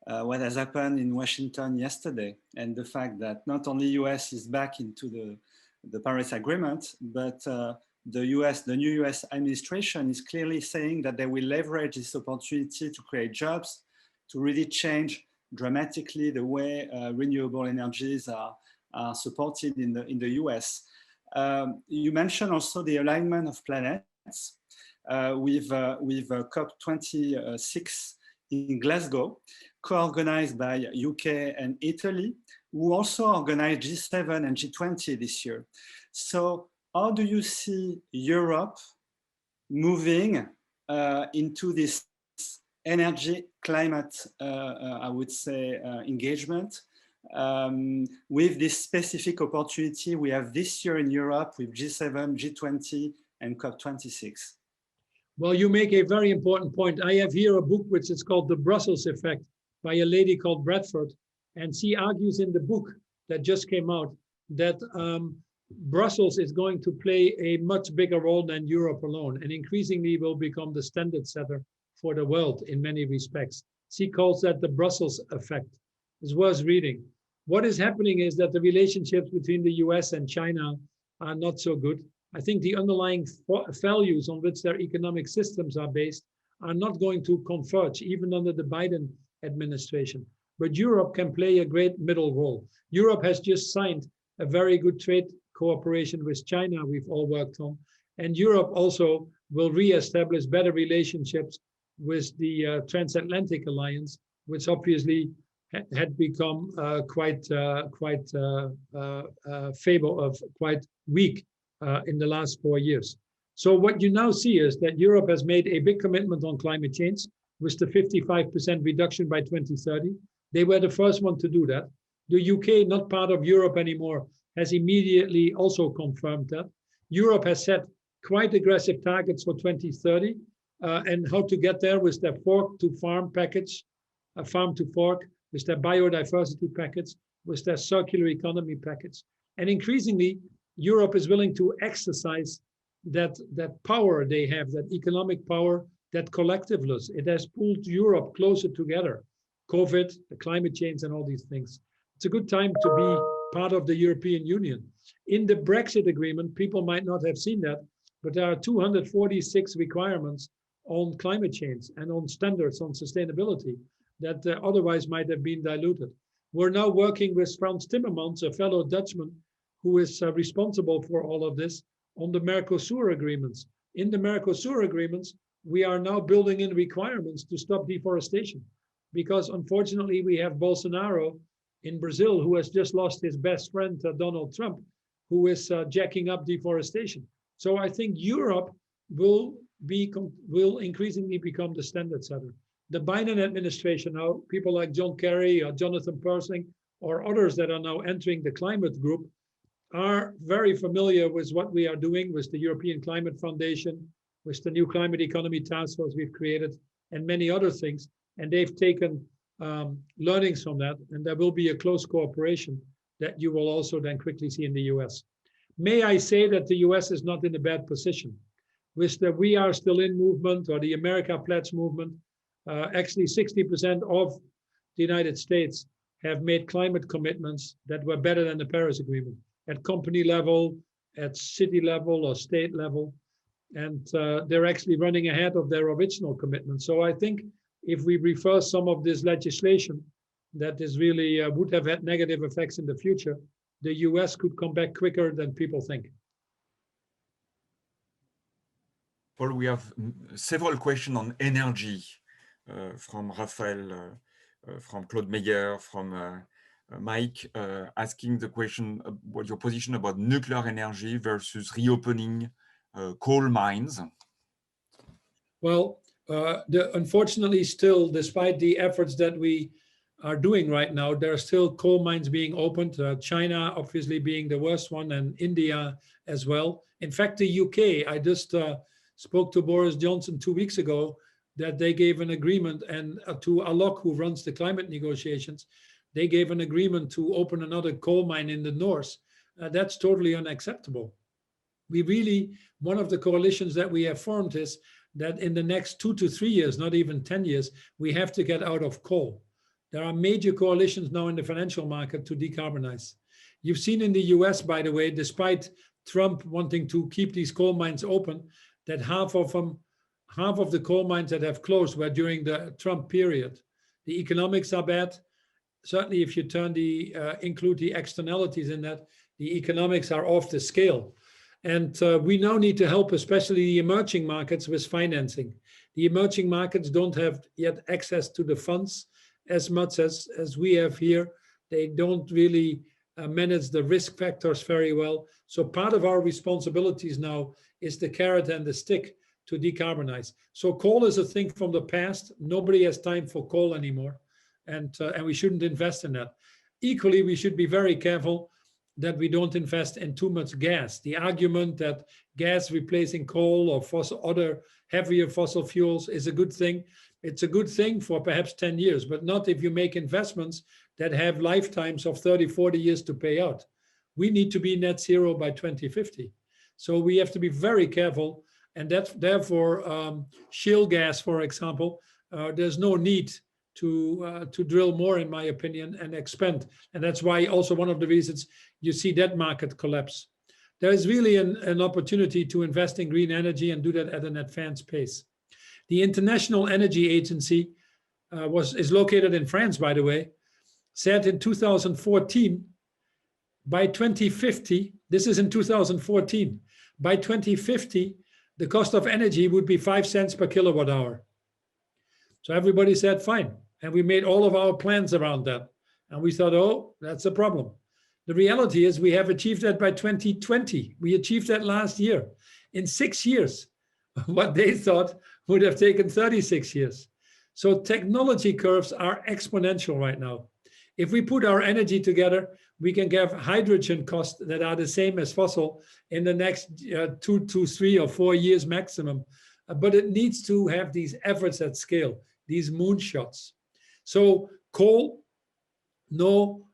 what has happened in Washington yesterday, and the fact that not only US is back into the Paris Agreement, but the new US administration is clearly saying that they will leverage this opportunity to create jobs, to really change dramatically the way renewable energies are supported in the US. You mentioned also the alignment of planets with COP26 in Glasgow, co-organized by UK and Italy, who also organized G7 and G20 this year. So how do you see Europe moving into this energy climate, I would say, engagement with this specific opportunity we have this year in Europe with G7, G20 and COP26? Well, you make a very important point. I have here a book which is called The Brussels Effect by a lady called Bradford. And she argues in the book that just came out that Brussels is going to play a much bigger role than Europe alone, and increasingly will become the standard setter for the world in many respects. She calls that the Brussels effect. It's worth reading. What is happening is that the relationships between the US and China are not so good. I think the underlying values on which their economic systems are based are not going to converge, even under the Biden administration. But Europe can play a great middle role. Europe has just signed a very good trade cooperation with China we've all worked on. And Europe also will re-establish better relationships with the Transatlantic Alliance, which obviously had become quite weak in the last 4 years. So what you now see is that Europe has made a big commitment on climate change with the 55% reduction by 2030. They were the first one to do that. The UK, not part of Europe anymore, has immediately also confirmed that. Europe has set quite aggressive targets for 2030 and how to get there with their fork to farm package, farm to fork, with their biodiversity package, with their circular economy package. And increasingly, Europe is willing to exercise that power they have, that economic power, that collectiveness. It has pulled Europe closer together. COVID, the climate change, and all these things. It's a good time to be part of the European Union. In the Brexit agreement, people might not have seen that, but there are 246 requirements on climate change and on standards on sustainability that otherwise might have been diluted. We're now working with Frans Timmermans, a fellow Dutchman, who is responsible for all of this, on the Mercosur agreements. In the Mercosur agreements, we are now building in requirements to stop deforestation, because unfortunately we have Bolsonaro in Brazil, who has just lost his best friend, Donald Trump, who is jacking up deforestation. So I think Europe will increasingly become the standard setter. The Biden administration now, people like John Kerry or Jonathan Persing or others that are now entering the climate group are very familiar with what we are doing with the European Climate Foundation, with the new climate economy task force we've created, and many other things. And they've taken learnings from that, and there will be a close cooperation that you will also then quickly see in the US. May I say that the US is not in a bad position. With the We Are Still In movement or the America Pledge movement, actually 60% of the United States have made climate commitments that were better than the Paris Agreement at company level, at city level or state level. And they're actually running ahead of their original commitment. So I think if we reverse some of this legislation that is really would have had negative effects in the future, the US could come back quicker than people think. Paul, we have several questions on energy from Raphael, from Claude Meyer, from Mike, asking the question about your position about nuclear energy versus reopening coal mines. Well, unfortunately still, despite the efforts that we are doing right now, there are still coal mines being opened, China obviously being the worst one, and India as well. In fact, the UK, I just spoke to Boris Johnson 2 weeks ago that they gave an agreement, and to Alok, who runs the climate negotiations, they gave an agreement to open another coal mine in the north. That's totally unacceptable. We really, one of the coalitions that we have formed is that in the next 2 to 3 years, not even 10 years, we have to get out of coal. There are major coalitions now in the financial market to decarbonize. You've seen in the US, by the way, despite Trump wanting to keep these coal mines open, that half of the coal mines that have closed were during the Trump period. The economics are bad. Certainly if you include the externalities in that, the economics are off the scale. And we now need to help, especially the emerging markets, with financing. The emerging markets don't have yet access to the funds as much as we have here. They don't really manage the risk factors very well. So part of our responsibilities now is the carrot and the stick to decarbonize. So coal is a thing from the past. Nobody has time for coal anymore. And we shouldn't invest in that. Equally, we should be very careful that we don't invest in too much gas. The argument that gas replacing coal or other heavier fossil fuels is a good thing. It's a good thing for perhaps 10 years, but not if you make investments that have lifetimes of 30, 40 years to pay out. We need to be net zero by 2050. So we have to be very careful. And therefore, shale gas, for example, there's no need to drill more, in my opinion, and expand. And that's why also one of the reasons you see that market collapse. There is really an opportunity to invest in green energy and do that at an advanced pace. The International Energy Agency is located in France, by the way, said in 2014, by 2050, this is in 2014, by 2050, the cost of energy would be 5 cents per kilowatt hour. So everybody said, fine. And we made all of our plans around that. And we thought, oh, that's a problem. The reality is we have achieved that by 2020. We achieved that last year. In 6 years, what they thought would have taken 36 years. So technology curves are exponential right now. If we put our energy together, we can get hydrogen costs that are the same as fossil in the next 2 to 3 or 4 years maximum. But it needs to have these efforts at scale, these moonshots. So coal no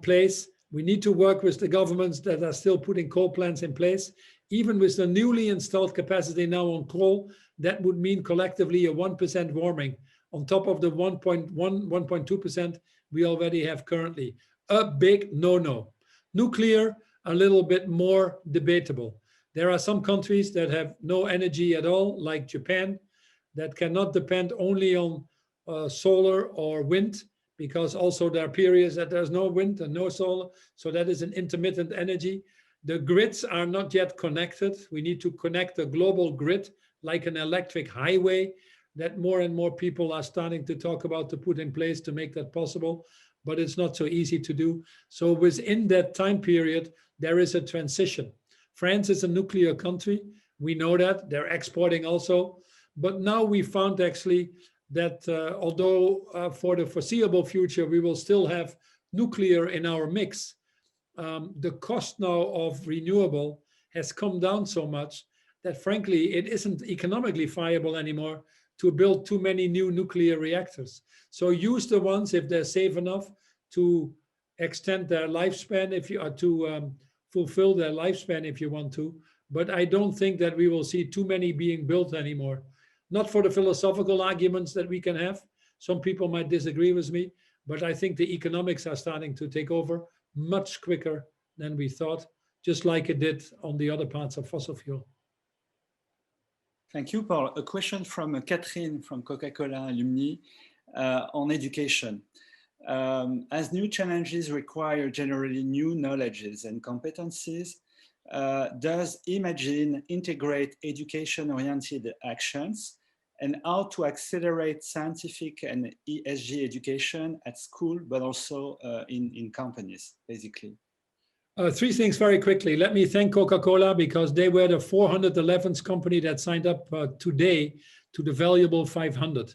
place. We need to work with the governments that are still putting coal plants in place. Even with the newly installed capacity now on coal, that would mean collectively a 1% warming on top of the 1.2% we already have currently. A big no-no. Nuclear, a little bit more debatable. There are some countries that have no energy at all, like Japan, that cannot depend only on solar or wind, because also there are periods that there's no wind and no solar. So that is an intermittent energy. The grids are not yet connected. We need to connect the global grid like an electric highway that more and more people are starting to talk about to put in place to make that possible, but it's not so easy to do. So within that time period, there is a transition. France is a nuclear country. We know that. They're exporting also. But now we found actually that although for the foreseeable future, we will still have nuclear in our mix, the cost now of renewable has come down so much that frankly, it isn't economically viable anymore to build too many new nuclear reactors. So use the ones if they're safe enough to extend their lifespan, if you are to fulfill their lifespan if you want to. But I don't think that we will see too many being built anymore. Not for the philosophical arguments that we can have. Some people might disagree with me, but I think the economics are starting to take over much quicker than we thought, just like it did on the other parts of fossil fuel. Thank you, Paul. A question from Catherine from Coca-Cola Alumni on education. As new challenges require generally new knowledges and competencies, does Imagine integrate education-oriented actions, and how to accelerate scientific and ESG education at school, but also in companies, basically? Three things very quickly. Let me thank Coca-Cola because they were the 411th company that signed up today to the valuable 500.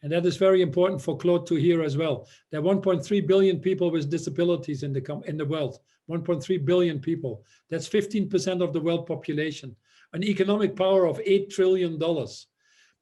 And that is very important for Claude to hear as well. There are 1.3 billion people with disabilities in the world. 1.3 billion people. That's 15% of the world population. An economic power of $8 trillion.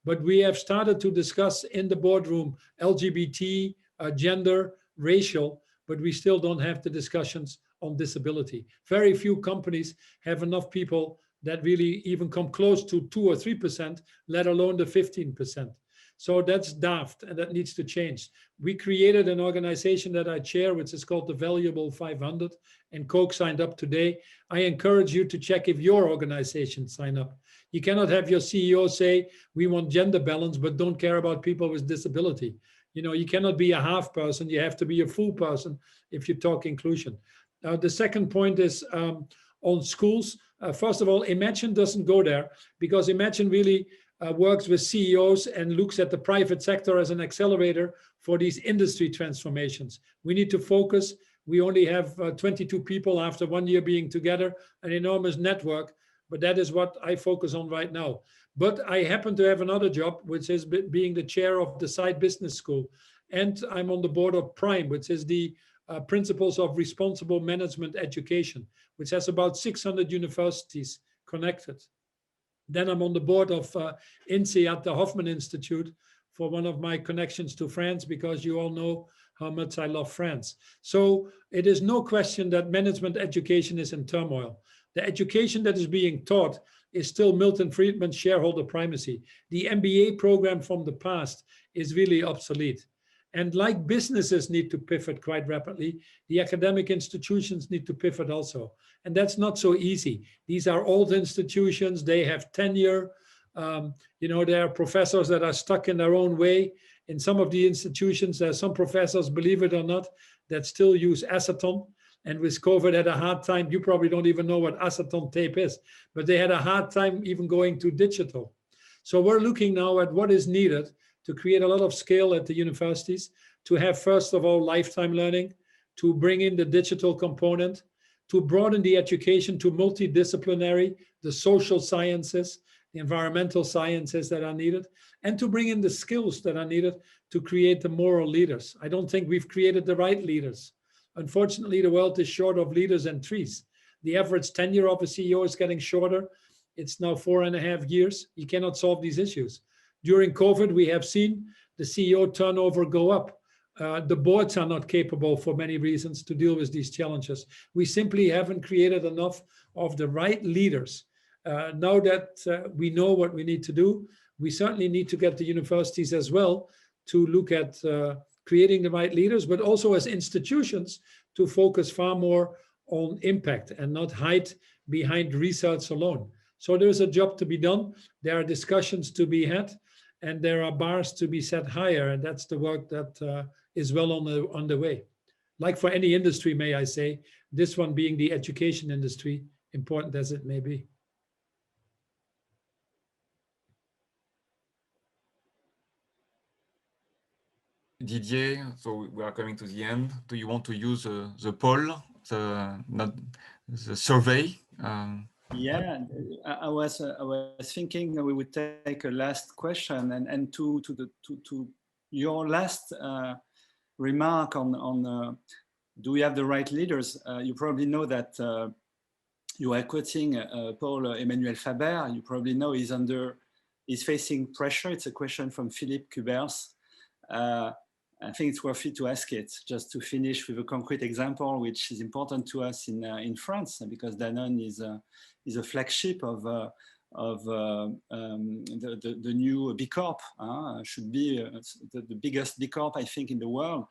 But we have started to discuss in the boardroom LGBT, gender, racial, but we still don't have the discussions on disability. Very few companies have enough people that really even come close to 2 or 3%, let alone the 15%. So that's daft, and that needs to change. We created an organization that I chair, which is called the Valuable 500, and Coke signed up today. I encourage you to check if your organization sign up. You cannot have your CEO say, we want gender balance, but don't care about people with disability. You know, you cannot be a half person, you have to be a full person if you talk inclusion. The second point is on schools. First of all, Imagine doesn't go there because Imagine really works with CEOs and looks at the private sector as an accelerator for these industry transformations. We need to focus. We only have 22 people after 1 year being together, an enormous network, but that is what I focus on right now. But I happen to have another job, which is being the chair of the Saïd Business School. And I'm on the board of Prime, which is the Principles of Responsible Management Education, which has about 600 universities connected. Then I'm on the board of INSEE at the Hoffman Institute for one of my connections to France, because you all know how much I love France. So it is no question that management education is in turmoil. The education that is being taught is still Milton Friedman's shareholder primacy. The MBA program from the past is really obsolete. And like businesses need to pivot quite rapidly, the academic institutions need to pivot also. And that's not so easy. These are old institutions, they have tenure. You know, there are professors that are stuck in their own way. In some of the institutions, there are some professors, believe it or not, that still use acetone. And with COVID had a hard time, you probably don't even know what acetone tape is, but they had a hard time even going to digital. So we're looking now at what is needed to create a lot of scale at the universities, to have, first of all, lifetime learning, to bring in the digital component, to broaden the education to multidisciplinary, the social sciences, the environmental sciences that are needed, and to bring in the skills that are needed to create the moral leaders. I don't think we've created the right leaders. Unfortunately, the world is short of leaders and trees. The average tenure of a CEO is getting shorter. It's now 4.5 years. You cannot solve these issues. During COVID, we have seen the CEO turnover go up. the boards are not capable for many reasons to deal with these challenges. We simply haven't created enough of the right leaders. Now that we know what we need to do, we certainly need to get the universities as well to look at creating the right leaders, but also as institutions to focus far more on impact and not hide behind research alone. So there's a job to be done. There are discussions to be had, and there are bars to be set higher. And that's the work that is well on the way. Like for any industry, may I say, this one being the education industry, important as it may be. Didier, so we are coming to the end. Do you want to use the poll, the survey? Yeah, I was thinking we would take a last question, and to your last remark on do we have the right leaders? You probably know that you are quoting Paul Emmanuel Faber. You probably know he's facing pressure. It's a question from Philippe Kubers. I think it's worth it to ask it, just to finish with a concrete example, which is important to us in France, because Danone is a flagship of the new B Corp. Should be the biggest B Corp, I think, in the world.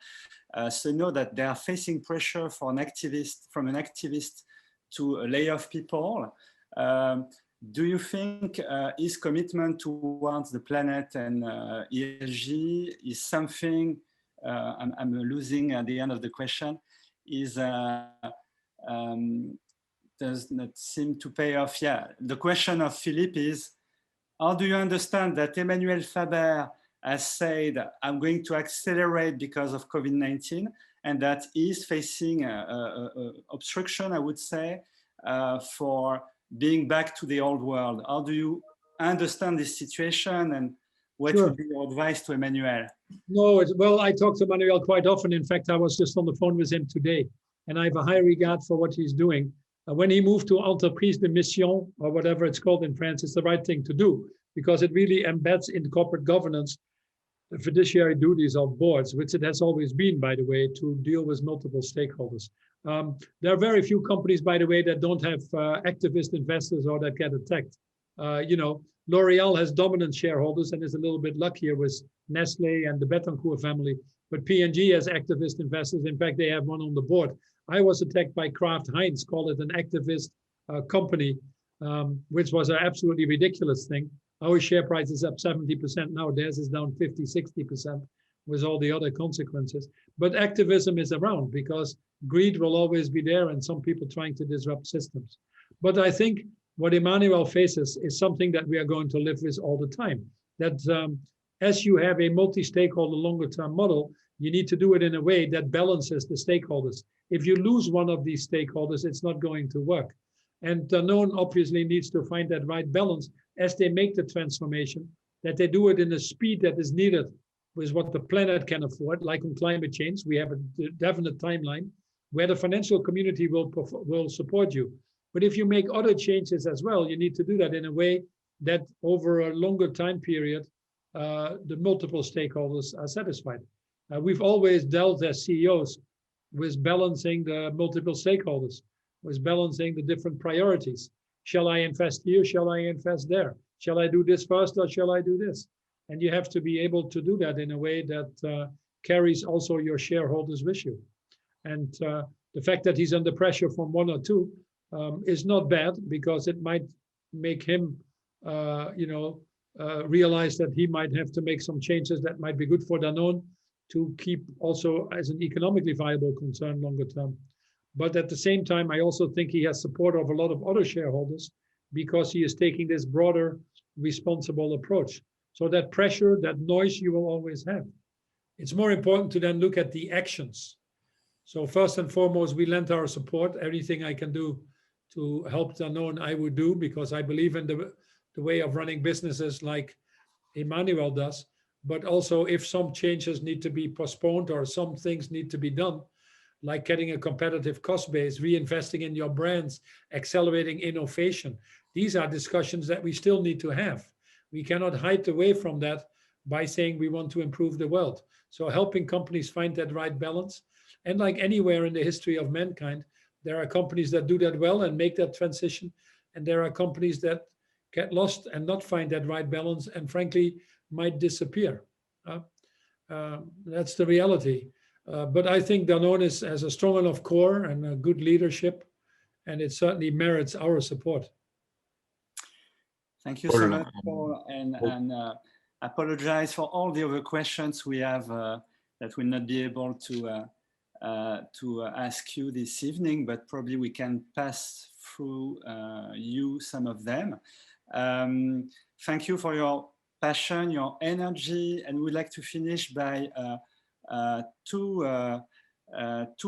So know that they are facing pressure from an activist to lay off people. Do you think his commitment towards the planet and ESG is something, I'm losing at the end of the question, does not seem to pay off? Yeah, the question of Philippe is, how do you understand that Emmanuel Faber has said, I'm going to accelerate because of COVID-19, and that is facing obstruction, I would say, for being back to the old world? How do you understand this situation, and what would be your advice to Emmanuel? No, well, I talk to Emmanuel quite often. In fact, I was just on the phone with him today, and I have a high regard for what he's doing. When he moved to Entreprise de Mission, or whatever it's called in France, it's the right thing to do, because it really embeds in corporate governance the fiduciary duties of boards, which it has always been, by the way, to deal with multiple stakeholders. There are very few companies, by the way, that don't have activist investors or that get attacked. L'Oreal has dominant shareholders and is a little bit luckier with Nestlé and the Bettencourt family, but P&G has activist investors. In fact, they have one on the board. I was attacked by Kraft Heinz, called it an activist company, which was an absolutely ridiculous thing. Our share price is up 70% now. Theirs is down 50, 60% with all the other consequences. But activism is around because greed will always be there and some people trying to disrupt systems. But I think what Emmanuel faces is something that we are going to live with all the time. That as you have a multi-stakeholder longer-term model, you need to do it in a way that balances the stakeholders. If you lose one of these stakeholders, it's not going to work. And Danone obviously needs to find that right balance as they make the transformation, that they do it in a speed that is needed with what the planet can afford, like on climate change. We have a definite timeline where the financial community will support you. But if you make other changes as well, you need to do that in a way that over a longer time period, the multiple stakeholders are satisfied. We've always dealt as CEOs with balancing the multiple stakeholders, with balancing the different priorities. Shall I invest here? Shall I invest there? Shall I do this first or shall I do this? And you have to be able to do that in a way that carries also your shareholders with you. And the fact that he's under pressure from one or two is not bad, because it might make him, realize that he might have to make some changes that might be good for Danone to keep also as an economically viable concern longer term. But at the same time, I also think he has support of a lot of other shareholders because he is taking this broader, responsible approach. So that pressure, that noise you will always have. It's more important to then look at the actions. So first and foremost, we lent our support. Everything I can do to help Danone, I would do, because I believe in the way of running businesses like Emmanuel does. But also if some changes need to be postponed or some things need to be done, like getting a competitive cost base, reinvesting in your brands, accelerating innovation. These are discussions that we still need to have. We cannot hide away from that by saying we want to improve the world. So helping companies find that right balance. And like anywhere in the history of mankind, there are companies that do that well and make that transition. And there are companies that get lost and not find that right balance and frankly might disappear. That's the reality. But I think Danone has a strong enough core and a good leadership, and it certainly merits our support. Thank you so much, Paul, and apologize for all the other questions we have that will not be able to ask you this evening, but probably we can pass through you some of them. Thank you for your passion, your energy, and we'd like to finish by two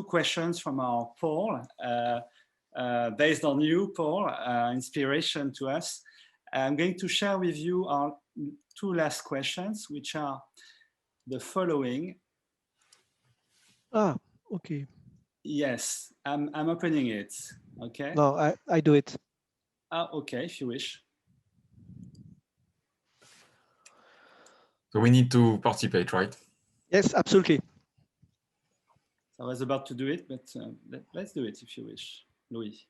questions from our Paul, based on you, Paul, inspiration to us. I'm going to share with you our two last questions, which are the following. Okay. Yes, I'm opening it. Okay. No, I do it. Okay, if you wish. So we need to participate, right? Yes, absolutely. I was about to do it, but let's do it if you wish, Louis.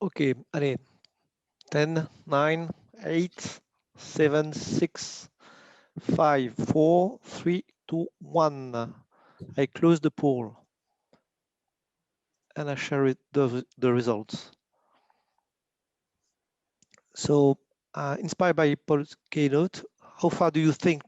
Okay, allez. 10, 9, 8, 7, 6, 5, 4, 3, 2, 1. I close the poll and I share the results. So, inspired by Paul's keynote, how far do you think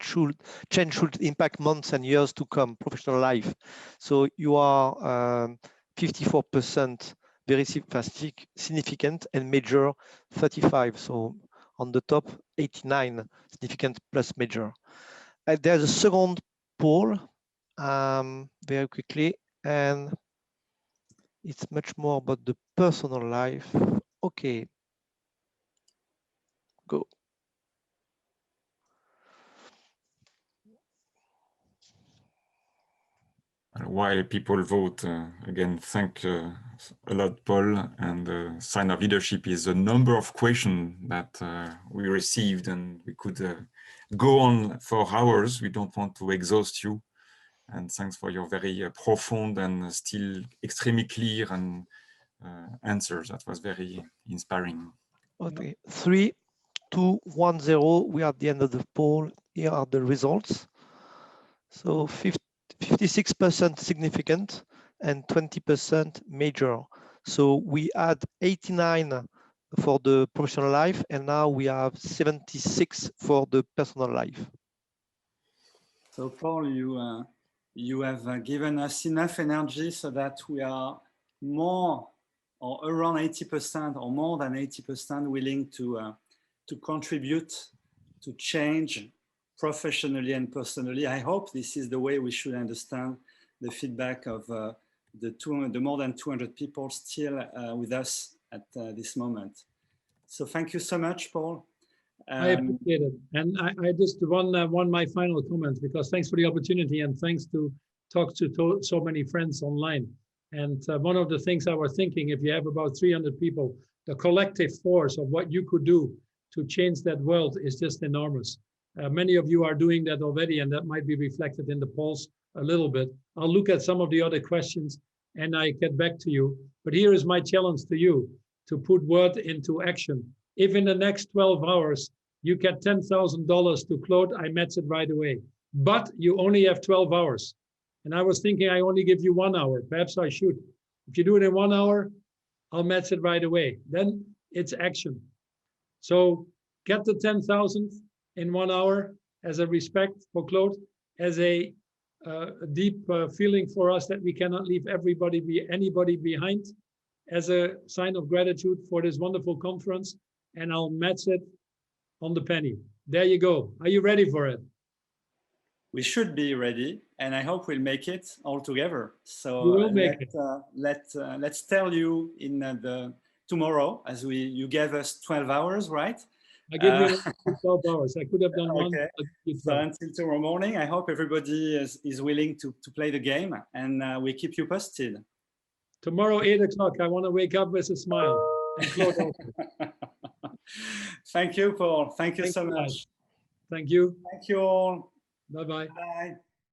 change should impact months and years to come, professional life? So you are 54% very significant and major 35. So on the top 89 significant plus major. There's a second poll very quickly, and it's much more about the personal life. Okay, go. While people vote, again, thank a lot, Paul. And the sign of leadership is the number of questions that we received, and we could go on for hours. We don't want to exhaust you. And thanks for your very profound and still extremely clear and answers. That was very inspiring. Okay, 3, 2, 1, 0. We are at the end of the poll. Here are the results. So 56% significant and 20% major. So we had 89 for the professional life, and now we have 76 for the personal life. So Paul, you have given us enough energy so that we are more or around 80% or more than 80% willing to contribute to change professionally and personally. I hope this is the way we should understand the feedback of the more than 200 people still with us at this moment. So thank you so much, Paul. I appreciate it. And I just want my final comments, because thanks for the opportunity and thanks to talk to so many friends online. And one of the things I was thinking, if you have about 300 people, the collective force of what you could do to change that world is just enormous. Many of you are doing that already, and that might be reflected in the polls a little bit. I'll look at some of the other questions and I get back to you. But here is my challenge to you, to put word into action. If in the next 12 hours you get $10,000 to Claude, I match it right away. But you only have 12 hours. And I was thinking I only give you 1 hour. Perhaps I should. If you do it in 1 hour, I'll match it right away. Then it's action. So get the 10,000 in 1 hour as a respect for Claude, as a deep feeling for us that we cannot leave anybody behind, as a sign of gratitude for this wonderful conference. And I'll match it on the penny. There you go. Are you ready for it? We should be ready, and I hope we'll make it all together. So we will make it. Let's tell you in tomorrow, as you gave us 12 hours, right? I give you 12 hours. I could have done one. Okay. So until tomorrow morning, I hope everybody is willing to play the game, and we keep you posted. Tomorrow, 8 o'clock, I want to wake up with a smile. And Claude also. Thank you, Paul. Thank you so much. Thank you. Thank you all. Bye-bye. Bye.